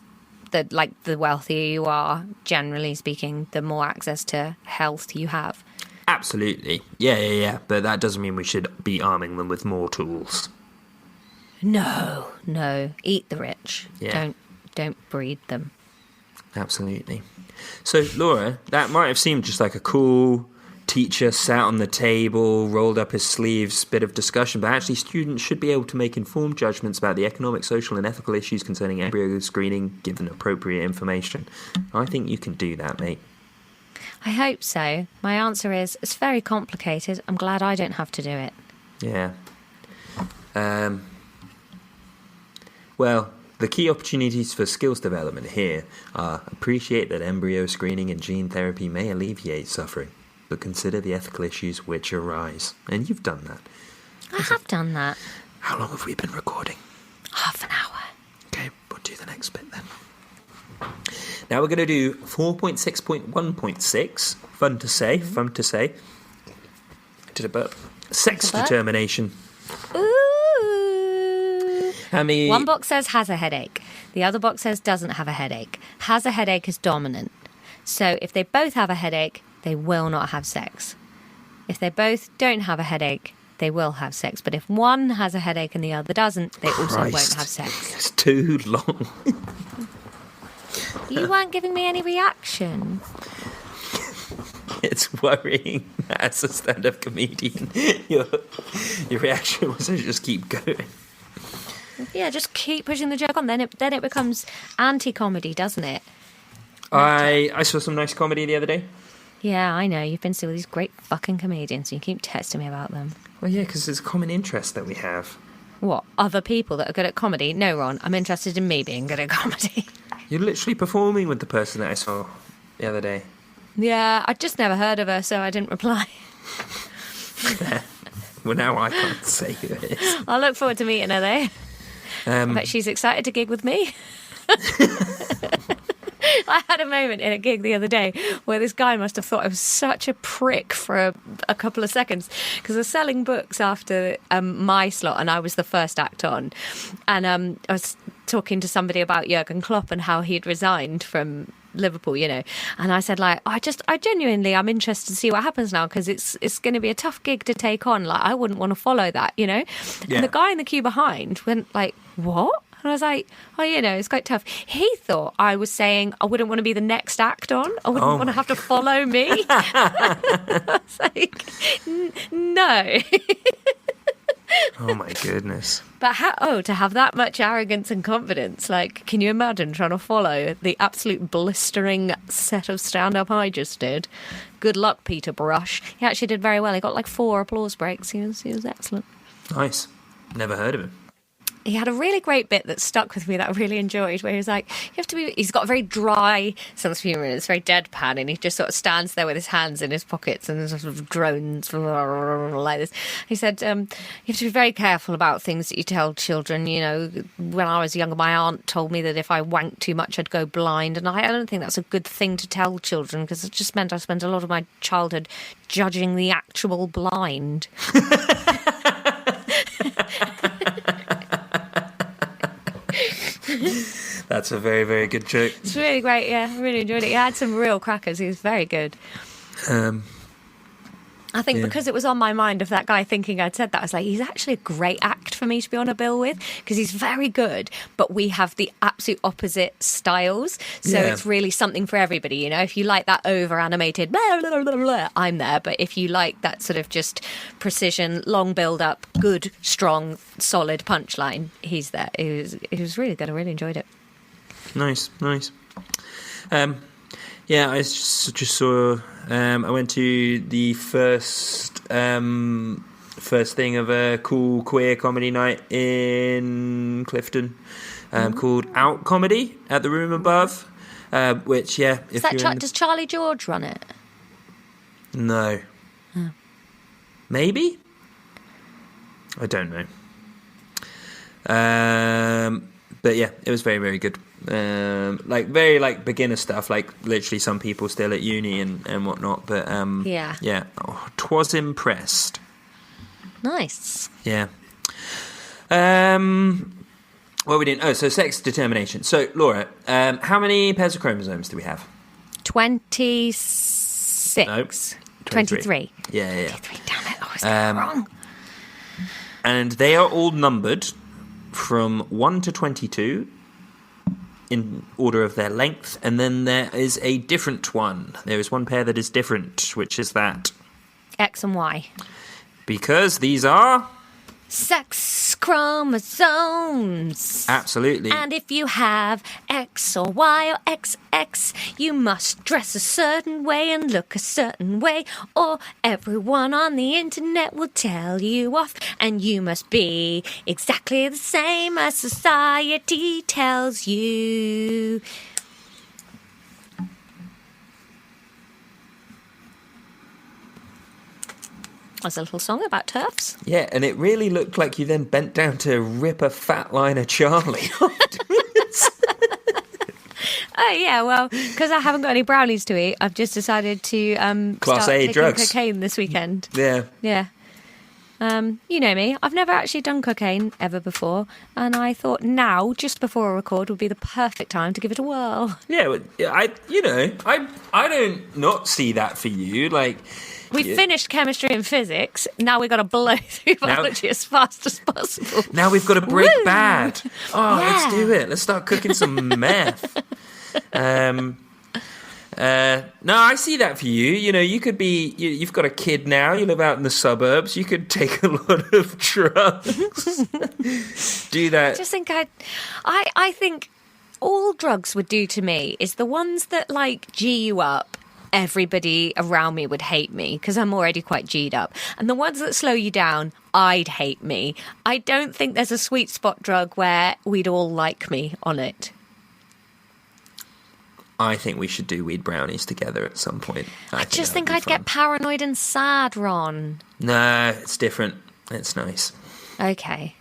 the wealthier you are, generally speaking, the more access to health you have. Absolutely. Yeah. But that doesn't mean we should be arming them with more tools. No. Eat the rich. Yeah. Don't breed them. Absolutely. So, Laura, that might have seemed just like a cool teacher sat on the table, rolled up his sleeves, bit of discussion, but actually students should be able to make informed judgments about the economic, social and ethical issues concerning embryo screening, given appropriate information. I think you can do that, mate. I hope so. My answer is, it's very complicated. I'm glad I don't have to do it. Yeah. Well, the key opportunities for skills development here are: appreciate that embryo screening and gene therapy may alleviate suffering. but consider the ethical issues which arise. And you've done that. I have done that. How long have we been recording? Half an hour. Okay, we'll do the next bit then. Now we're going to do 4.6.1.6. Fun to say, fun to say. Did a burp. Sex determination. Ooh. How many... One box says has a headache. The other box says doesn't have a headache. Has a headache is dominant. So if they both have a headache, they will not have sex. If they both don't have a headache, they will have sex. But if one has a headache and the other doesn't, they also won't have sex. It's too long. You weren't giving me any reaction. It's worrying as a stand-up comedian. Your reaction was to just keep going. Yeah, just keep pushing the joke on. Then it becomes anti-comedy, doesn't it? I saw some nice comedy the other day. Yeah, I know. You've been to all these great fucking comedians. You keep texting me about them. Well, yeah, because there's a common interest that we have. What? Other people that are good at comedy? No, Ron. I'm interested in me being good at comedy. You're literally performing with the person that I saw the other day. Yeah, I'd just never heard of her, so I didn't reply. Well, now I can't say who it is. I'll look forward to meeting her, though. I bet she's excited to gig with me. I had a moment in a gig the other day where this guy must have thought I was such a prick for a couple of seconds, because I was selling books after my slot and I was the first act on. And I was talking to somebody about Jurgen Klopp and how he'd resigned from Liverpool, you know. And I said, like, I'm interested to see what happens now, because it's going to be a tough gig to take on. Like, I wouldn't want to follow that, you know. Yeah. And the guy in the queue behind went like, what? And I was like, oh, you know, it's quite tough. He thought I was saying I wouldn't want to be the next act on. I wouldn't want to have to follow me. I was like, no. Oh, my goodness. But to have that much arrogance and confidence, like, can you imagine trying to follow the absolute blistering set of stand-up I just did? Good luck, Peter Brush. He actually did very well. He got like 4 applause breaks. He was excellent. Nice. Never heard of him. He had a really great bit that stuck with me that I really enjoyed, where he was like, he's got a very dry sense of humour, and it's very deadpan, and he just sort of stands there with his hands in his pockets and sort of drones like this. He said, you have to be very careful about things that you tell children. You know, when I was younger, my aunt told me that if I wanked too much, I'd go blind, and I don't think that's a good thing to tell children, because it just meant I spent a lot of my childhood judging the actual blind. That's a very, very good joke. It's really great, yeah. I really enjoyed it. He had some real crackers. He was very good. I think because it was on my mind of that guy thinking I'd said that, I was like, he's actually a great act for me to be on a bill with, because he's very good, but we have the absolute opposite styles. So it's really something for everybody, you know. If you like that over-animated, blah, blah, blah, blah, I'm there. But if you like that sort of just precision, long build-up, good, strong, solid punchline, he's there. It was really good. I really enjoyed it. Nice. Yeah, I just saw. I went to the first thing of a cool queer comedy night in Clifton, called Out Comedy at the Room Above. Which, does Charlie George run it? No. Oh. Maybe. I don't know. But yeah, it was very, very good. Very beginner stuff, like literally some people still at uni and whatnot, but twas impressed. Nice. Yeah. What are we doing? Oh, so sex determination. So Laura, how many pairs of chromosomes do we have? 26. No, 23. Yeah. 23, damn it, I was wrong. And they are all numbered from 1 to 22 in order of their length, and then there is a different one. There is one pair that is different. Which is that? X and Y. Because these are... sex chromosomes. Absolutely. And if you have X or Y or XX, you must dress a certain way and look a certain way, or everyone on the internet will tell you off, and you must be exactly the same as society tells you. That's a little song about turfs. Yeah, and it really looked like you then bent down to rip a fat line of Charlie. Oh, yeah, well, because I haven't got any brownies to eat, I've just decided to Class start A taking drugs. cocaine this weekend. Yeah. Yeah. You know me, I've never actually done cocaine ever before, and I thought now, just before a record, would be the perfect time to give it a whirl. Yeah, I don't not see that for you. Like, We finished chemistry and physics, now we've got to blow through biology as fast as possible. now we've got to break Woo! bad. Oh, let's Yeah. do it. Let's start cooking some meth. No, I see that for you. You know, you could be. You've got a kid now. You live out in the suburbs. You could take a lot of drugs. Do that. I just think I think all drugs would do to me is the ones that like G you up. Everybody around me would hate me because I'm already quite G'd up. And the ones that slow you down, I'd hate me. I don't think there's a sweet spot drug where we'd all like me on it. I think we should do weed brownies together at some point. I just think I'd get paranoid and sad, Ron. No, it's different. It's nice. Okay.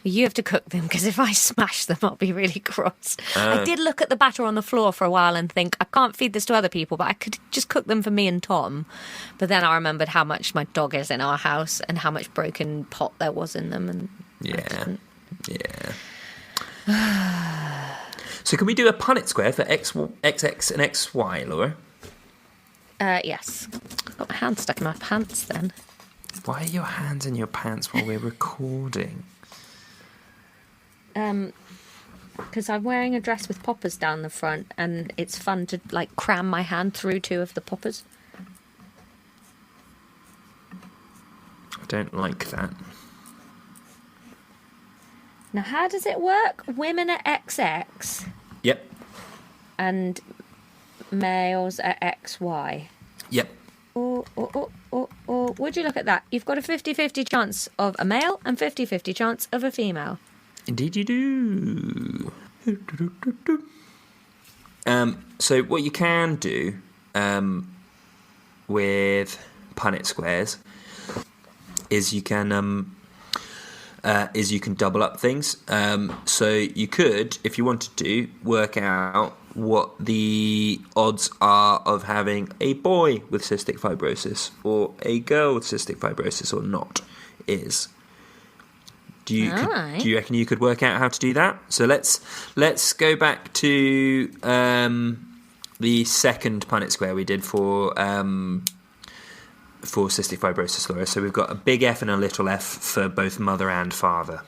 You have to cook them because if I smash them, I'll be really cross. I did look at the batter on the floor for a while and think, I can't feed this to other people, but I could just cook them for me and Tom. But then I remembered how much my dog is in our house and how much broken pot there was in them. And Yeah. So can we do a punnet square for XX and XY, Laura? Yes. Got my hand stuck in my pants then. Why are your hands in your pants while we're recording? Because I'm wearing a dress with poppers down the front and it's fun to like cram my hand through two of the poppers. I don't like that. Now, how does it work? Women are XX Yep. and males are XY. Yep. Oh, would you look at that? You've got a 50-50 chance of a male and 50-50 chance of a female. Indeed you do. So what you can do with punnet squares is you can double up things. So you could, if you wanted to, work out what the odds are of having a boy with cystic fibrosis or a girl with cystic fibrosis or not is. Do you reckon you could work out how to do that? So let's go back to the second punnet square we did for cystic fibrosis, Laura. So we've got a big F and a little f for both mother and father.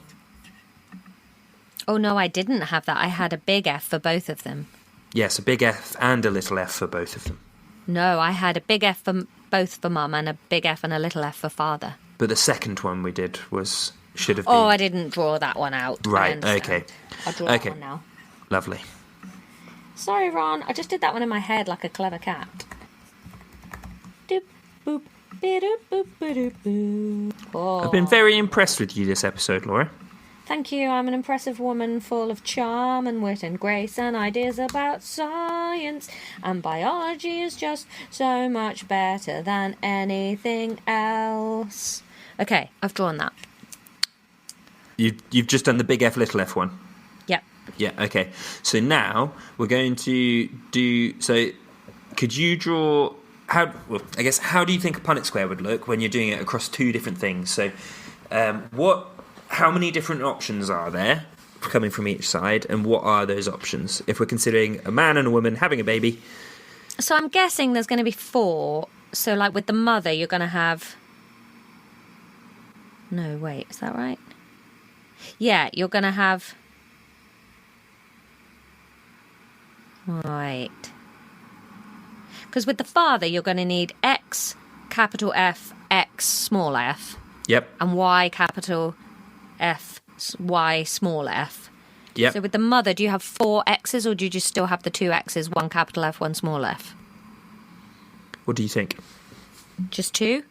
Oh, no, I didn't have that. I had a big F for both of them. Yes, a big F and a little f for both of them. No, I had a big F for both for mum and a big F and a little f for father. But the second one we did should have been... Oh, I didn't draw that one out. Right, okay. I'll draw that one now. Lovely. Sorry, Ron. I just did that one in my head like a clever cat. Doop, boop, be-doop, boop, ba-doop, boo. Oh. I've been very impressed with you this episode, Laura. Thank you. I'm an impressive woman full of charm and wit and grace and ideas about science. And biology is just so much better than anything else. Okay, I've drawn that. You've just done the big F, little f one? Yep. Yeah, okay. So now we're going to do... So could you draw... How do you think a punnet square would look when you're doing it across two different things? So how many different options are there coming from each side, and what are those options if we're considering a man and a woman having a baby? So I'm guessing there's going to be 4. So like with the mother, you're going to have... No, wait, is that right? Yeah, you're going to have... Right. Because with the father, you're going to need X, capital F, X, small f. Yep. And Y, capital F, Y, small f. Yep. So with the mother, do you have 4 X's or do you just still have the 2 X's, 1 capital F, 1 small f? What do you think? Just 2?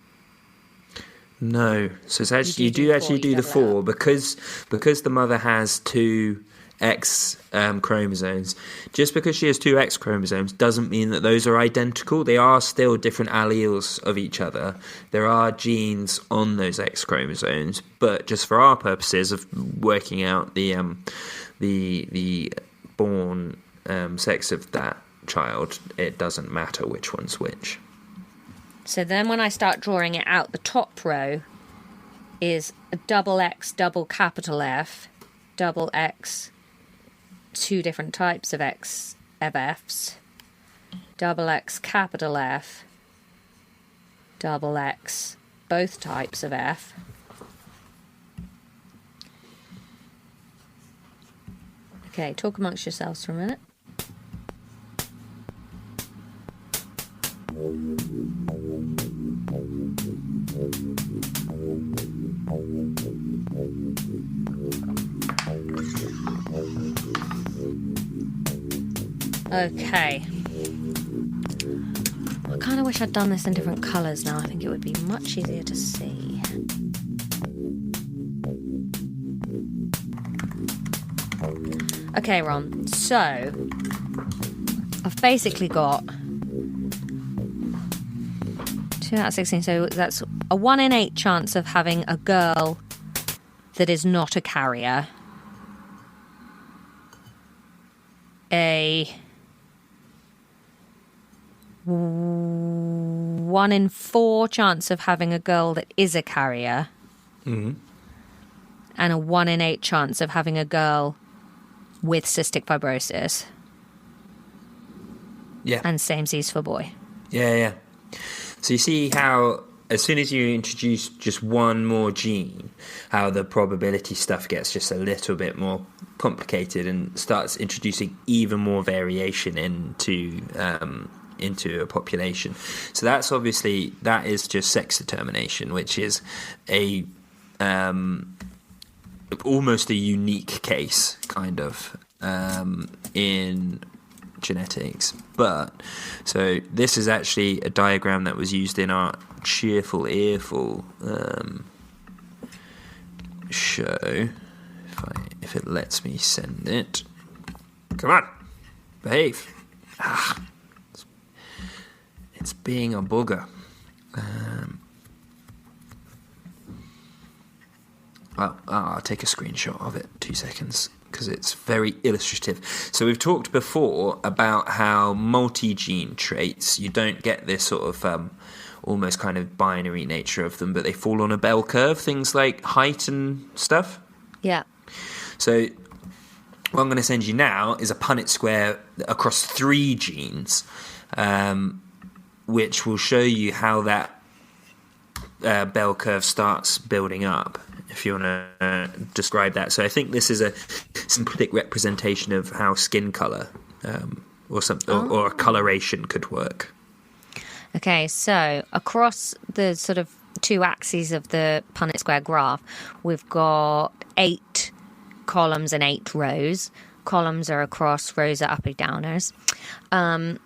No. So it's actually, you do do four, actually you do the double it 4 because the mother has 2 X chromosomes. Just because she has 2 X chromosomes doesn't mean that those are identical. They are still different alleles of each other. There are genes on those X chromosomes, but just for our purposes of working out the born sex of that child, it doesn't matter which one's which. So then when I start drawing it out, the top row is a double X, double capital F, double X, 2 different types of Fs, double X capital F, double X, both types of F. Okay, talk amongst yourselves for a minute. Okay. I kind of wish I'd done this in different colours now. I think it would be much easier to see. Okay, Ron. So, I've basically got 2 out of 16. So that's a 1 in 8 chance of having a girl that is not a carrier. A 1 in 4 chance of having a girl that is a carrier. Mm-hmm. And a 1 in 8 chance of having a girl with cystic fibrosis. Yeah. And same sees for boy. Yeah. So you see how as soon as you introduce just one more gene, how the probability stuff gets just a little bit more complicated and starts introducing even more variation into a population. So that's obviously, that is just sex determination, which is a almost a unique case kind of in genetics. But so this is actually a diagram that was used in our cheerful earful show, if it lets me send it. Come on, behave. It's being a booger. I'll take a screenshot of it, 2 seconds, because it's very illustrative. So we've talked before about how multi-gene traits, you don't get this sort of almost kind of binary nature of them, but they fall on a bell curve, things like height and stuff. Yeah. So what I'm going to send you now is a Punnett square across 3 genes, which will show you how that bell curve starts building up, if you want to describe that. So I think this is a sympathetic representation of how skin colour or coloration could work. Okay, so across the sort of 2 axes of the Punnett square graph, we've got 8 columns and 8 rows. Columns are across, rows are uppy downers. And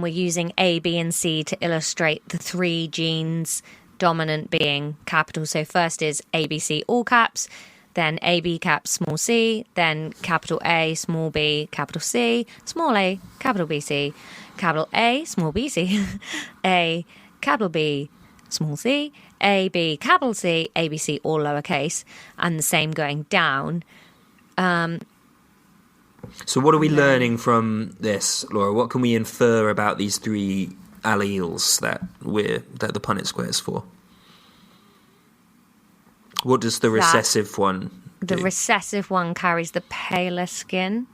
we're using A, B, and C to illustrate the 3 genes, dominant being capital. So first is ABC, all caps, then AB caps, small c, then capital A, small b, capital C, small a, capital BC, capital A, small bc, A, capital B, small c, A, B, capital C, ABC, all lowercase, and the same going down. So what are we learning from this, Laura? What can we infer about these 3 alleles that the Punnett square is for? What does the recessive one do? The recessive one carries the paler skin.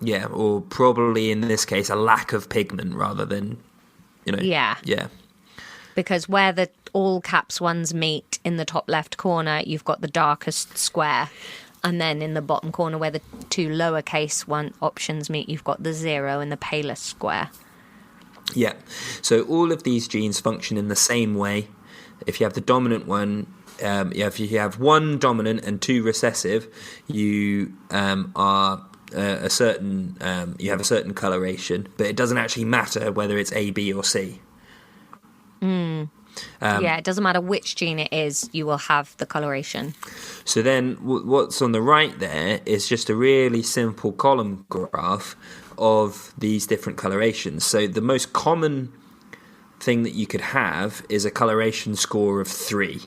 Yeah, or probably in this case a lack of pigment rather than, Yeah. Because where the all caps ones meet in the top left corner, you've got the darkest square. And then in the bottom corner where the 2 lowercase one options meet, you've got the 0 in the palest square. Yeah. So all of these genes function in the same way. If you have the dominant one, if you have 1 dominant and 2 recessive, you are a certain you have a certain coloration, but it doesn't actually matter whether it's A, B, or C. It doesn't matter which gene it is, you will have the coloration. So then what's on the right there is just a really simple column graph of these different colorations. So the most common thing that you could have is a coloration score of 3,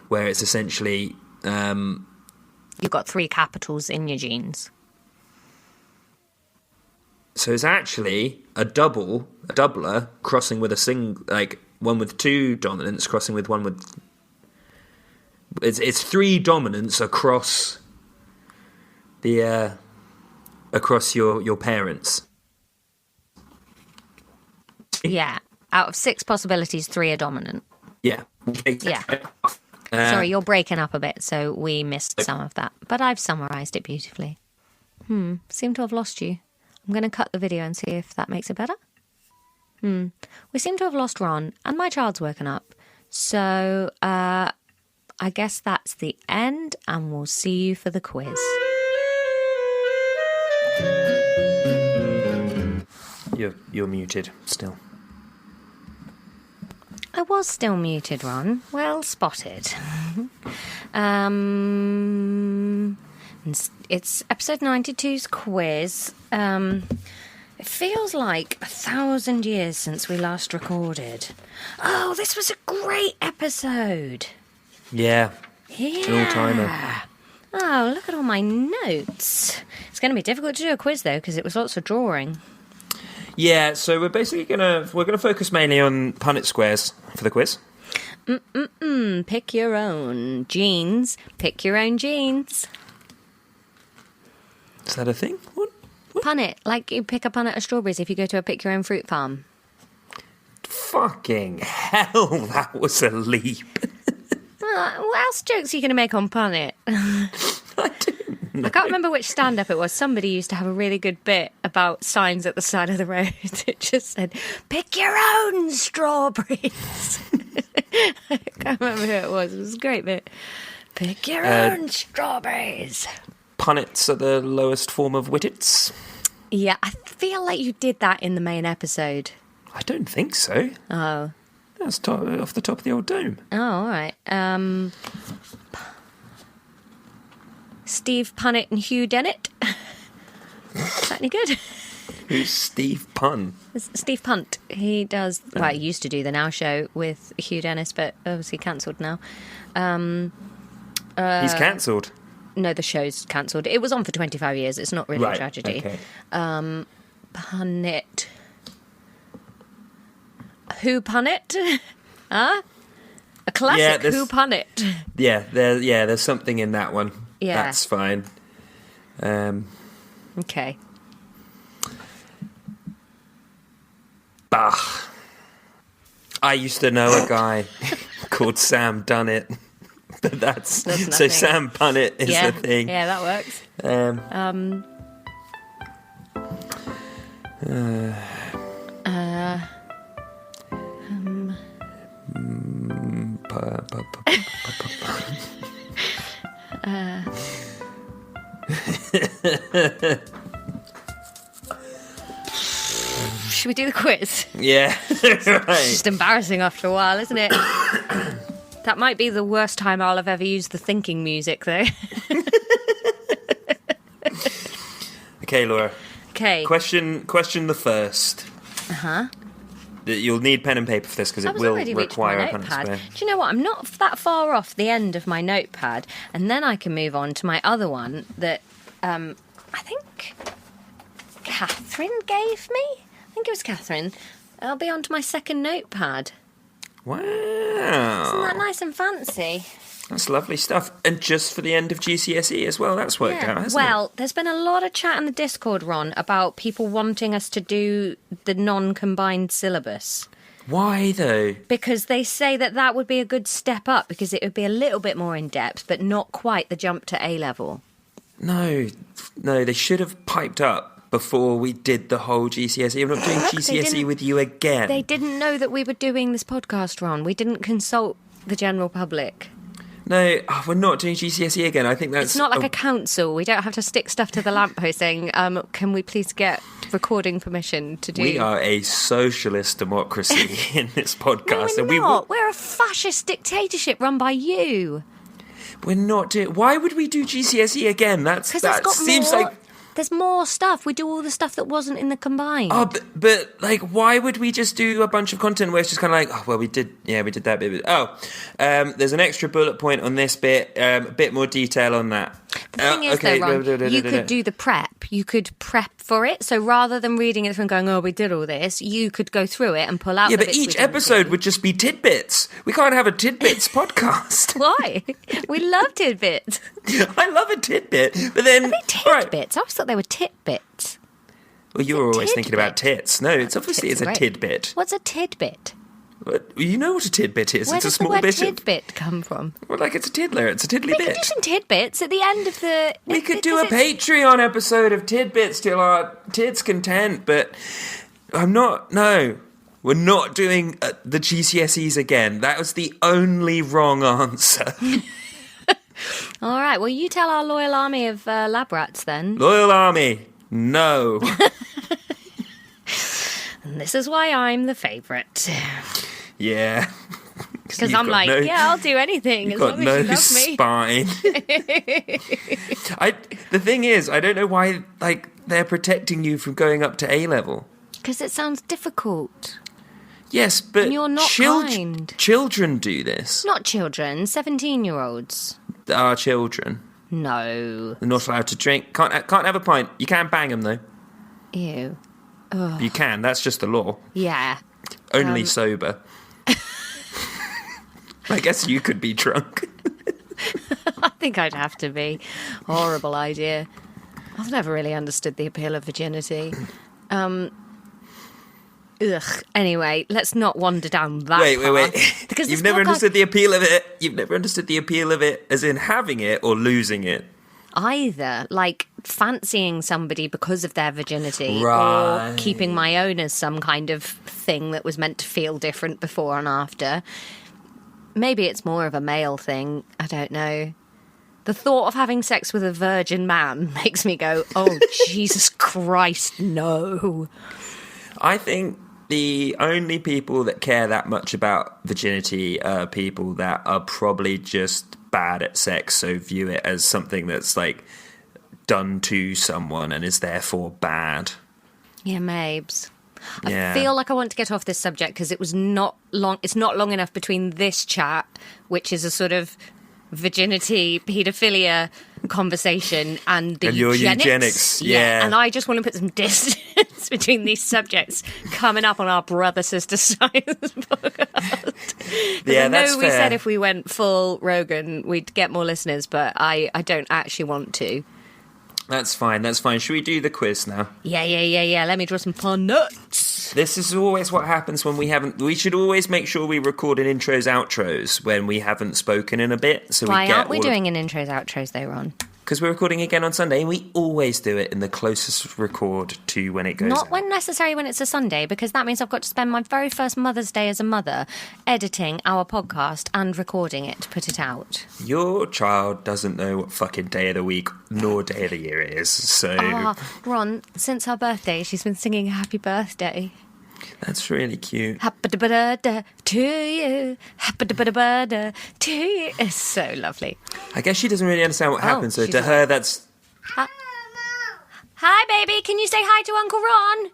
where it's essentially... You've got 3 capitals in your genes. So it's actually a doubler crossing with a one with 2 dominants crossing with one with... It's 3 dominants across the across your parents. Yeah, out of 6 possibilities, 3 are dominant. Yeah. Yeah. Sorry, you're breaking up a bit, so we missed some of that. But I've summarised it beautifully. Seem to have lost you. I'm going to cut the video and see if that makes it better. We seem to have lost Ron, and my child's woken up. So I guess that's the end, and we'll see you for the quiz. You're muted still. I was still muted, Ron. Well spotted. It's episode 92's quiz. It feels like 1,000 years since we last recorded. Oh, this was a great episode. Yeah. Yeah. An all-timer. Oh, look at all my notes. It's going to be difficult to do a quiz, though, because it was lots of drawing. Yeah, so we're basically gonna focus mainly on punnet squares for the quiz. Pick your own genes. Pick your own genes. Is that a thing? What? Punnet, like you pick a punnet of strawberries if you go to a pick your own fruit farm. Fucking hell, that was a leap. What else jokes are you going to make on punnet? I don't know. I can't remember which stand-up it was. Somebody used to have a really good bit about signs at the side of the road. It just said, pick your own strawberries. I can't remember who it was. It was a great bit. Pick your own strawberries. Punnets are the lowest form of whittets? Yeah, I feel like you did that in the main episode. I don't think so. Oh. That's off the top of the old dome. Oh, all right. Steve Punnet and Hugh Dennett. Is that any good? Who's Steve Punn? Steve Punt. He does... Well, he used to do the Now Show with Hugh Dennis, but obviously cancelled now. He's cancelled? No, the show's cancelled. It was on for 25 years. It's not really a tragedy. Okay. Punnet. Who Punnet? Huh? A classic Who Punnet. Yeah, there's something in that one. Yeah. That's fine. Okay. Bah. I used to know a guy called Sam Dunnett. But that's so Sam Punnet is the thing. Yeah, that works. Should we do the quiz? Yeah, It's right. just embarrassing after a while, isn't it? That might be the worst time I'll have ever used the thinking music, though. Okay, Laura. Okay. Question the first. Uh-huh. You'll need pen and paper for this because it will require a punnet square. Do you know what? I'm not that far off the end of my notepad, and then I can move on to my other one that I think Catherine gave me. I think it was Catherine. I'll be on to my second notepad. Wow. Isn't that nice and fancy? That's lovely stuff. And just for the end of GCSE as well. That's worked out, hasn't it? Well, there's been a lot of chat in the Discord, Ron, about people wanting us to do the non-combined syllabus. Why, though? Because they say that would be a good step up, because it would be a little bit more in-depth, but not quite the jump to A-level. No, they should have piped up before we did the whole GCSE. I'm not doing GCSE with you again. They didn't know that we were doing this podcast, Ron. We didn't consult the general public. No, we're not doing GCSE again. I think that's... It's not like a council. We don't have to stick stuff to the lamppost saying, can we please get recording permission to do. We are a socialist democracy in this podcast. No, we're not. We're a fascist dictatorship run by you. We're not doing... Why would we do GCSE again? That seems like... There's more stuff. We do all the stuff that wasn't in the combined. Oh, but like, why would we just do a bunch of content where it's just kind of like, oh, well, we did that bit. There's an extra bullet point on this bit, a bit more detail on that. The thing is, though, Ron, you could do the prep. You could prep for it. So rather than reading it from going, oh, we did all this, you could go through it and pull out the bits. Yeah, but each episode would just be tidbits. We can't have a tidbits podcast. Why? We love tidbits. I love a tidbit, but then... Are they tidbits? I always thought they were titbits. Well, you were always thinking about tits. No, it's obviously it's a tidbit. What's a tidbit? You know what a tidbit is. It's a small bit. Where does the word tidbit come from? Well, like it's a tiddler. It's a tiddly bit. We could do some tidbits at the end of the... We could do a Patreon episode of tidbits till our tits content, but No, we're not doing the GCSEs again. That was the only wrong answer. All right, well, you tell our loyal army of lab rats then. Loyal army, no. And this is why I'm the favourite. Yeah. Because I'm like, I'll do anything as long as you love me. Spine. The thing is, I don't know why they're protecting you from going up to A-level. Because it sounds difficult. Yes, but and you're not kind. Children do this. Not children, 17-year-olds. They are children. No. They're not allowed to drink. Can't have a pint. You can bang them, though. Ew. Ugh. You can. That's just the law. Yeah. Only sober. I guess you could be drunk. I think I'd have to be. Horrible idea. I've never really understood the appeal of virginity. Anyway, let's not wander down that path. Because you've never understood the appeal of it. You've never understood the appeal of it as in having it or losing it. Either, like fancying somebody because of their virginity, right, or keeping my own as some kind of thing that was meant to feel different before and after. Maybe it's more of a male thing. I don't know. The thought of having sex with a virgin man makes me go, oh, Jesus Christ, no. I think the only people that care that much about virginity are people that are probably just bad at sex, so view it as something that's like done to someone and is therefore bad. Yeah, mabes. Yeah. I feel like I want to get off this subject because it's not long enough between this chat, which is a sort of virginity, paedophilia conversation, and the eugenics. Yeah. And I just want to put some distance between these subjects coming up on our brother-sister science podcast. Yeah, I know we fair. said if we went full Rogan, we'd get more listeners, but I don't actually want to. That's fine. Should we do the quiz now? Yeah. Let me draw some punnet. This is always what happens when we haven't... We should always make sure we record an intros, outros when we haven't spoken in a bit. So Why aren't we doing an intros, outros though, Ron? Because we're recording again on Sunday, and we always do it in the closest record to when it goes Not out. when necessarily when it's a Sunday, because that means I've got to spend my very first Mother's Day as a mother editing our podcast and recording it to put it out. Your child doesn't know what fucking day of the week nor day of the year it is, so... Ron, since her birthday, she's been singing Happy Birthday. That's really cute. Happy birthday to you. Happy birthday to you. It's so lovely. I guess she doesn't really understand what happened, so to her that's... Hi, baby. Can you say hi to Uncle Ron?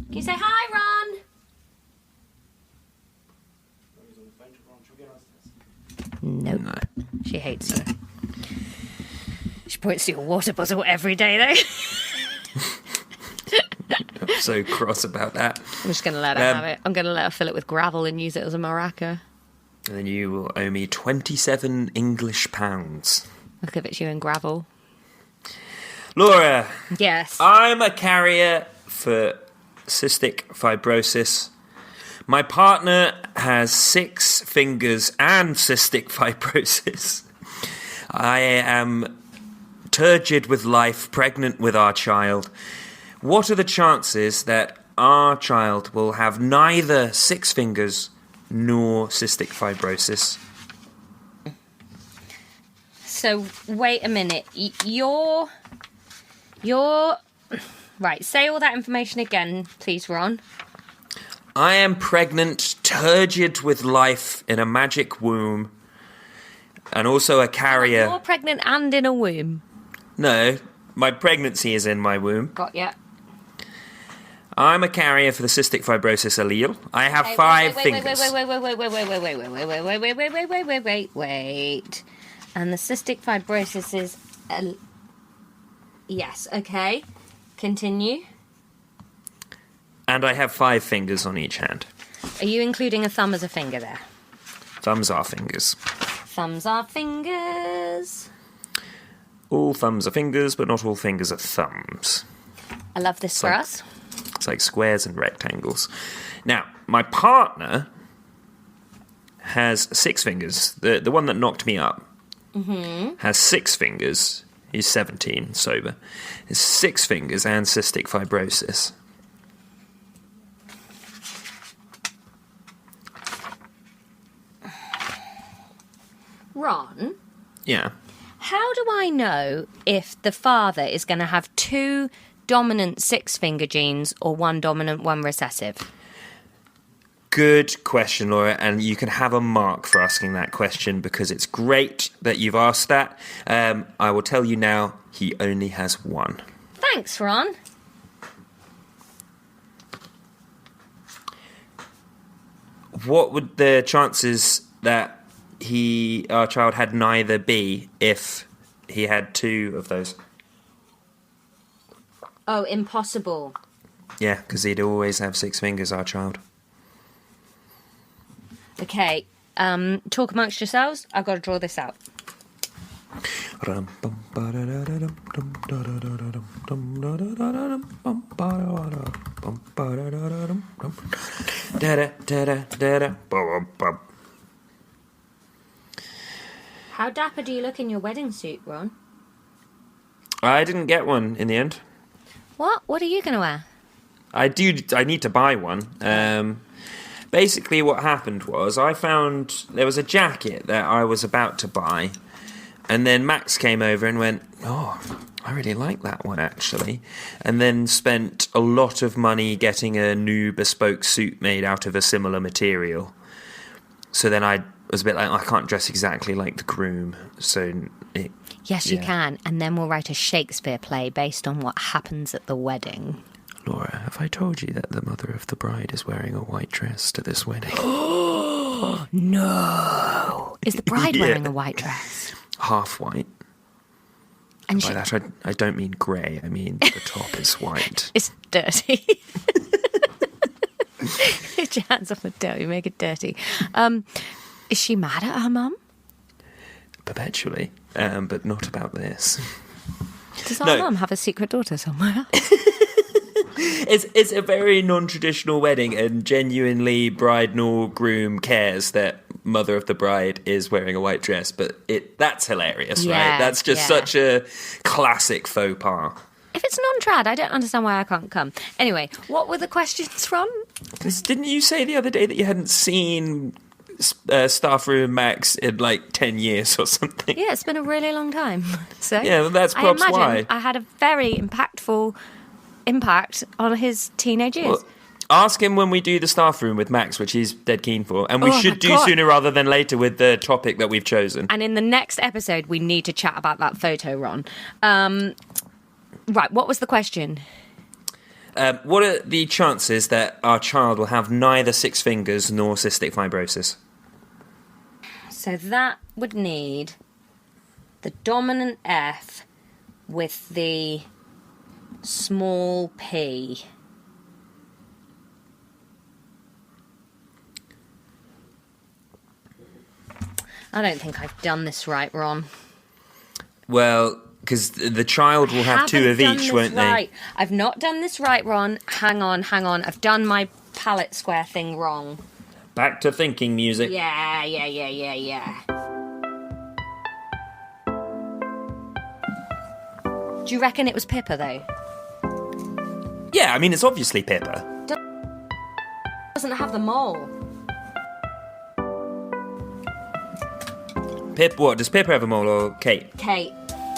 Can you say hi, Ron? Nope. No. She hates you. She points to your water bottle every day, though. I'm so cross about that. I'm just going to let her have it. I'm going to let her fill it with gravel and use it as a maraca. And then you will owe me 27 English pounds. I'll give it to you in gravel. Laura. Yes. I'm a carrier for cystic fibrosis. My partner has 6 fingers and cystic fibrosis. I am turgid with life, pregnant with our child. What are the chances that our child will have neither 6 fingers nor cystic fibrosis? So, wait a minute. You're... Right, say all that information again, please, Ron. I am pregnant, turgid with life in a magic womb, and also a carrier. You're pregnant and in a womb. No, my pregnancy is in my womb. Got ya. I'm a carrier for the cystic fibrosis allele. I have 5 fingers. Wait. And the cystic fibrosis is... Yes, okay. Continue. And I have 5 fingers on each hand. Are you including a thumb as a finger there? Thumbs are fingers. Thumbs are fingers. All thumbs are fingers, but not all fingers are thumbs. I love this for us. It's like squares and rectangles. Now, my partner has 6 fingers. The one that knocked me up has 6 fingers. He's 17, sober. Has 6 fingers and cystic fibrosis. Ron? Yeah. How do I know if the father is going to have 2 dominant 6-finger genes or 1 dominant, 1 recessive? Good question, Laura, and you can have a mark for asking that question because it's great that you've asked that. I will tell you now, he only has 1. Thanks, Ron. What would the chances that our child had neither be if he had 2 of those? Oh, impossible. Yeah, because he'd always have 6 fingers, our child. Okay, talk amongst yourselves. I've got to draw this out. How dapper do you look in your wedding suit, Ron? I didn't get one in the end. What? What are you going to wear? I need to buy one. Basically what happened was I found there was a jacket that I was about to buy, and then Max came over and went, "Oh, I really like that one actually," and then spent a lot of money getting a new bespoke suit made out of a similar material. So then I was a bit like, I can't dress exactly like the groom, so Yes, you can, and then we'll write a Shakespeare play based on what happens at the wedding. Laura, have I told you that the mother of the bride is wearing a white dress to this wedding? Oh, no! Is the bride wearing a white dress? Half white. And by that, I don't mean grey, I mean the top is white. It's dirty. Get your hands off the dough, you make it dirty. Is she mad at her mum? Perpetually, but not about this. Does our mum have a secret daughter somewhere? It's a very non-traditional wedding, and genuinely bride nor groom cares that mother of the bride is wearing a white dress, but that's hilarious, right? That's just such a classic faux pas. If it's non-trad, I don't understand why I can't come. Anyway, what were the questions from? Didn't you say the other day that you hadn't seen Staff Room Max in like 10 years or something? Yeah, it's been a really long time. So yeah, well, that's perhaps why. I had a very impactful impact on his teenage years. Well, ask him when we do the Staff Room with Max, which he's dead keen for. And we should do sooner rather than later with the topic that we've chosen. And in the next episode, we need to chat about that photo, Ron. Right, what was the question? What are the chances that our child will have neither 6 fingers nor cystic fibrosis? So that would need the dominant F with the small p. I don't think I've done this right, Ron. Well, because the child will have 2 of each, won't they? I've not done this right, Ron. Hang on. I've done my palette square thing wrong. Back to thinking music. Yeah. Do you reckon it was Pippa, though? Yeah, I mean, it's obviously Pippa. Doesn't have the mole. Pip, what? Does Pip have a mole or Kate? Kate.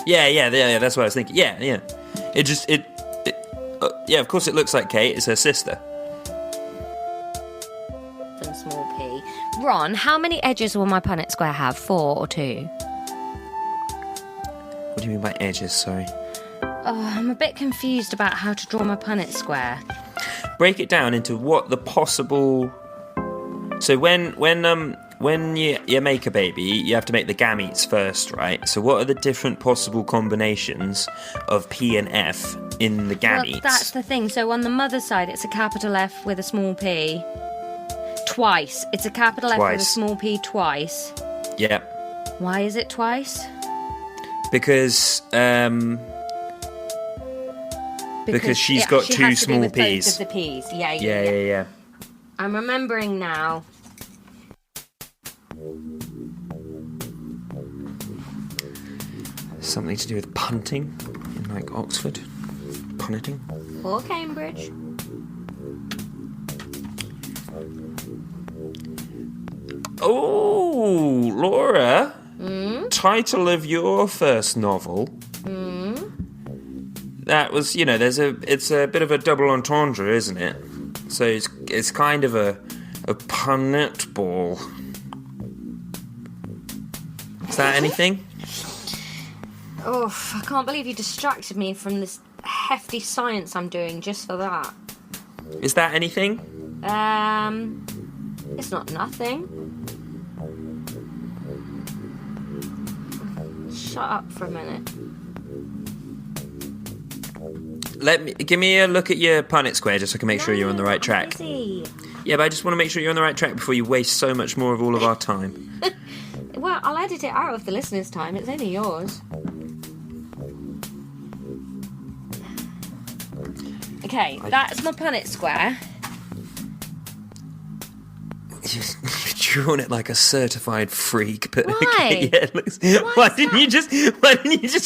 Yeah, that's what I was thinking. Yeah. Yeah, of course it looks like Kate. It's her sister. And small p. Ron, how many edges will my Punnett square have? 4 or 2? What do you mean by edges? Sorry. Oh, I'm a bit confused about how to draw my Punnett square. Break it down into what the possible. So when you make a baby, you have to make the gametes first, right? So what are the different possible combinations of P and F in the gametes? Well, that's the thing. So on the mother's side, it's a capital F with a small p. Twice. It's a capital F with a small p twice. Yeah. Why is it twice? Because she's got she two has to small be with P's. Both of the P's. Yeah. Yeah. I'm remembering now. Something to do with punting in like Oxford. Punneting. Or Cambridge. Oh, Laura. Title of your first novel. That was, it's a bit of a double entendre, isn't it? So it's kind of a punnet ball. Is that anything? Oh, I can't believe you distracted me from this hefty science I'm doing just for that. Is that anything? It's not nothing. Shut up for a minute. Give me a look at your punnet square just so I can make sure you're on the right track. Busy. Yeah, but I just want to make sure you're on the right track before you waste so much more of all of our time. Well, I'll edit it out of the listeners' time. It's only yours. Okay, that's my punnet square. You've drawn it like a certified freak, but Why? Okay, yeah, it looks, why didn't you just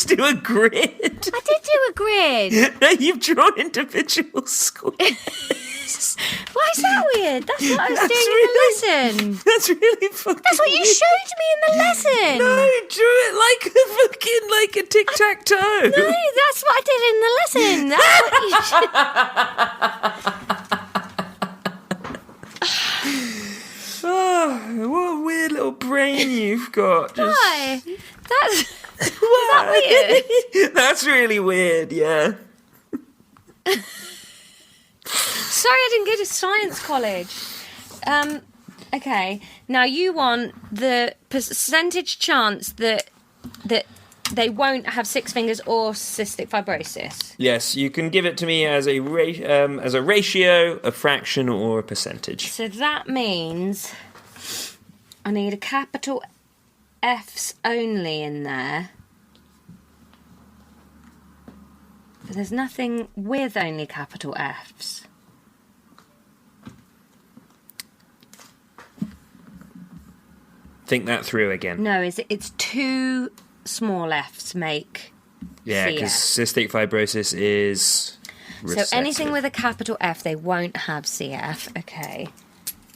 do a grid? I did do a grid. No, you've drawn individual squares. Why is that weird? That's what I was doing in the lesson. That's really fucking. That's what you showed me in the lesson. No, you drew it like a tic-tac-toe. No, that's what I did in the lesson. That's what you Oh, what a weird little brain you've got. Why? Is that weird? That's really weird, yeah. Sorry I didn't go to science college. Okay, now you want the percentage chance that they won't have 6 fingers or cystic fibrosis. Yes, you can give it to me as a ratio, a fraction, or a percentage. So that means I need a capital F's only in there. But there's nothing with only capital F's. Think that through again. No, it's 2 small F's make Yeah, because cystic fibrosis is recessive. So anything with a capital F, they won't have CF. Okay.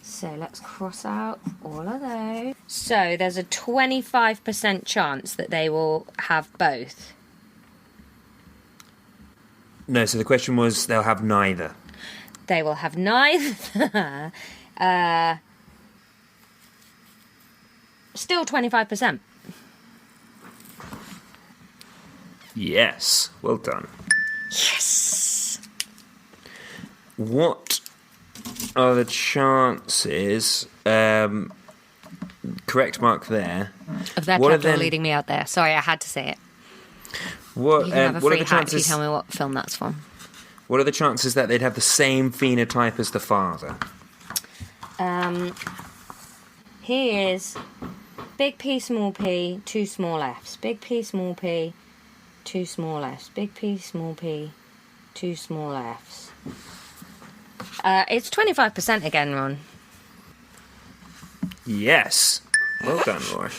So let's cross out all of those. So there's a 25% chance that they will have both. No, so the question was they'll have neither. They will have neither. Still 25%. Yes. Well done. Yes. What are the chances? Correct mark there. Of that trapdoor leading me out there. Sorry, I had to say it. What, you can have a what are free the hack chances? if you tell me what film that's from. What are the chances that they'd have the same phenotype as the father? Here's big P, small p, 2 small f's. Big P, small p, 2 small f's. Big P, small p, 2 small f's. It's 25% again, Ron. Yes. Well done, Laura.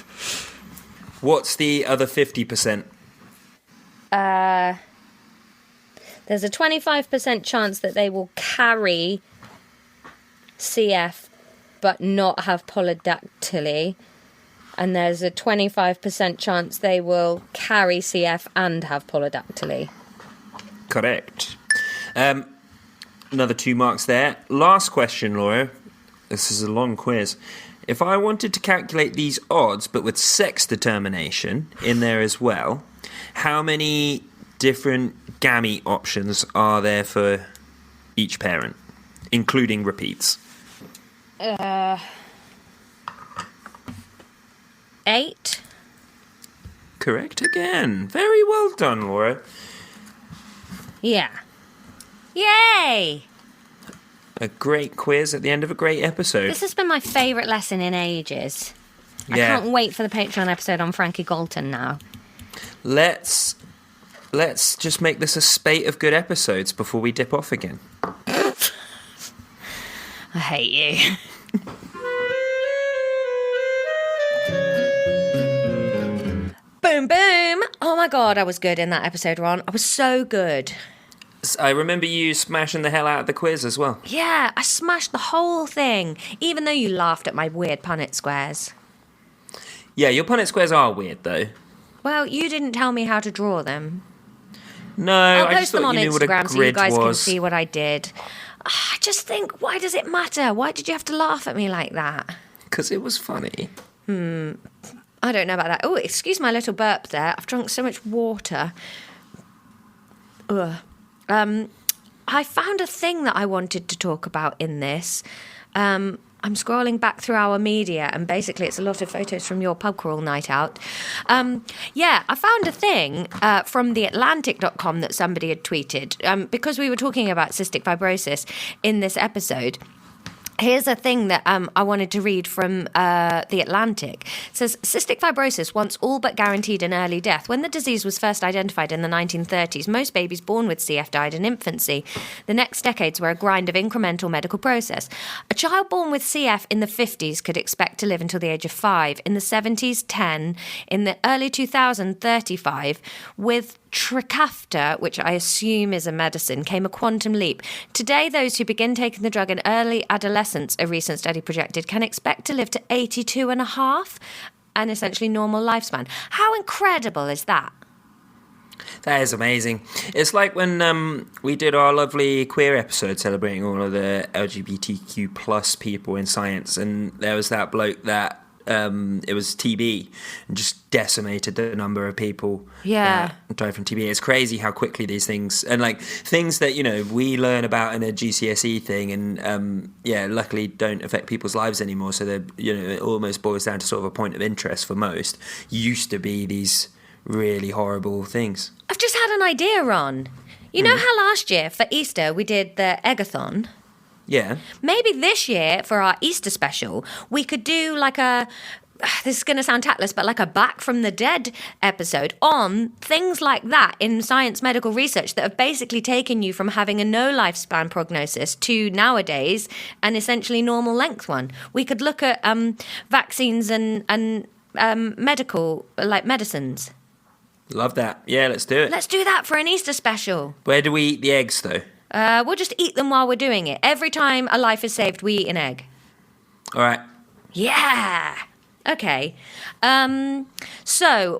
What's the other 50%? There's a 25% chance that they will carry CF but not have polydactyly. And there's a 25% chance they will carry CF and have polydactyly. Correct. Another 2 marks there. Last question, Laura. This is a long quiz. If I wanted to calculate these odds, but with sex determination in there as well, how many different gamete options are there for each parent, including repeats? 8. Correct again. Very well done, Laura. Yeah. Yay! A great quiz at the end of a great episode. This has been my favourite lesson in ages. Yeah. I can't wait for the Patreon episode on Frankie Galton now. Let's just make this a spate of good episodes before we dip off again. I hate you. Boom, boom. Oh my God, I was good in that episode, Ron. I was so good. I remember you smashing the hell out of the quiz as well. Yeah, I smashed the whole thing, even though you laughed at my weird punnet squares. Yeah, your punnet squares are weird, though. Well, you didn't tell me how to draw them. No, I'll I just post them thought on you knew what a Instagram so you grid guys can was. see what I did. I just think, why does it matter? Why did you have to laugh at me like that? Because it was funny. I don't know about that. Oh, excuse my little burp there. I've drunk so much water. Ugh. I found a thing that I wanted to talk about in this. I'm scrolling back through our media, and basically it's a lot of photos from your pub crawl night out. Yeah, I found a thing from the Atlantic.com that somebody had tweeted, because we were talking about cystic fibrosis in this episode. Here's a thing that I wanted to read from The Atlantic. It says, cystic fibrosis once all but guaranteed an early death. When the disease was first identified in the 1930s, most babies born with CF died in infancy. The next decades were a grind of incremental medical process. A child born with CF in the 50s could expect to live until the age of 5. In the 70s, 10. In the early 2000s, 35. With Trikafta, which I assume is a medicine, came a quantum leap. Today, those who begin taking the drug in early adolescence, a recent study projected, can expect to live to 82 and a half, an essentially normal lifespan. How incredible is that? That is amazing. It's like when we did our lovely queer episode celebrating all of the LGBTQ plus people in science, and there was that bloke that it was TB and just decimated the number of people that died from TB. It's crazy how quickly these things, and like things that, you know, we learn about in a GCSE thing and luckily don't affect people's lives anymore, so they're, you know, it almost boils down to sort of a point of interest for most, used to be these really horrible things. I've just had an idea, Ron. You know how last year for Easter we did the eggathon? Yeah. Maybe this year, for our Easter special, we could do like a, this is going to sound tactless, but like a Back from the Dead episode on things like that in science medical research that have basically taken you from having a no lifespan prognosis to nowadays an essentially normal length one. We could look at vaccines and medical, like medicines. Love that. Yeah, let's do it. Let's do that for an Easter special. Where do we eat the eggs, though? We'll just eat them while we're doing it. Every time a life is saved, we eat an egg. All right. Yeah. Okay. So,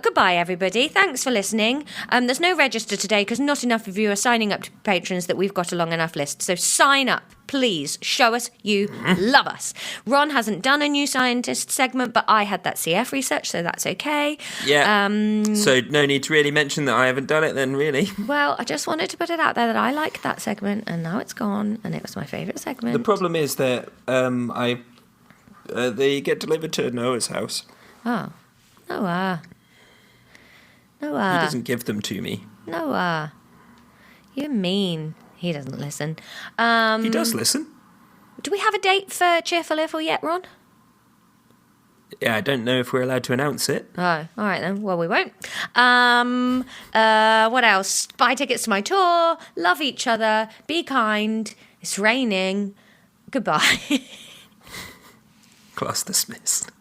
goodbye, everybody. Thanks for listening. There's no register today because not enough of you are signing up to patrons that we've got a long enough list. So sign up, please. Show us you love us. Ron hasn't done a new scientist segment, but I had that CF research, so that's okay. Yeah. So no need to really mention that I haven't done it then, really. Well, I just wanted to put it out there that I liked that segment, and now it's gone, and it was my favourite segment. The problem is that they get delivered to Noah's house. Oh. Noah. He doesn't give them to me. Noah. You're mean. He doesn't listen. He does listen. Do we have a date for Cheerful Little yet, Ron? Yeah, I don't know if we're allowed to announce it. Oh, all right then. Well, we won't. What else? Buy tickets to my tour. Love each other. Be kind. It's raining. Goodbye. Class dismissed.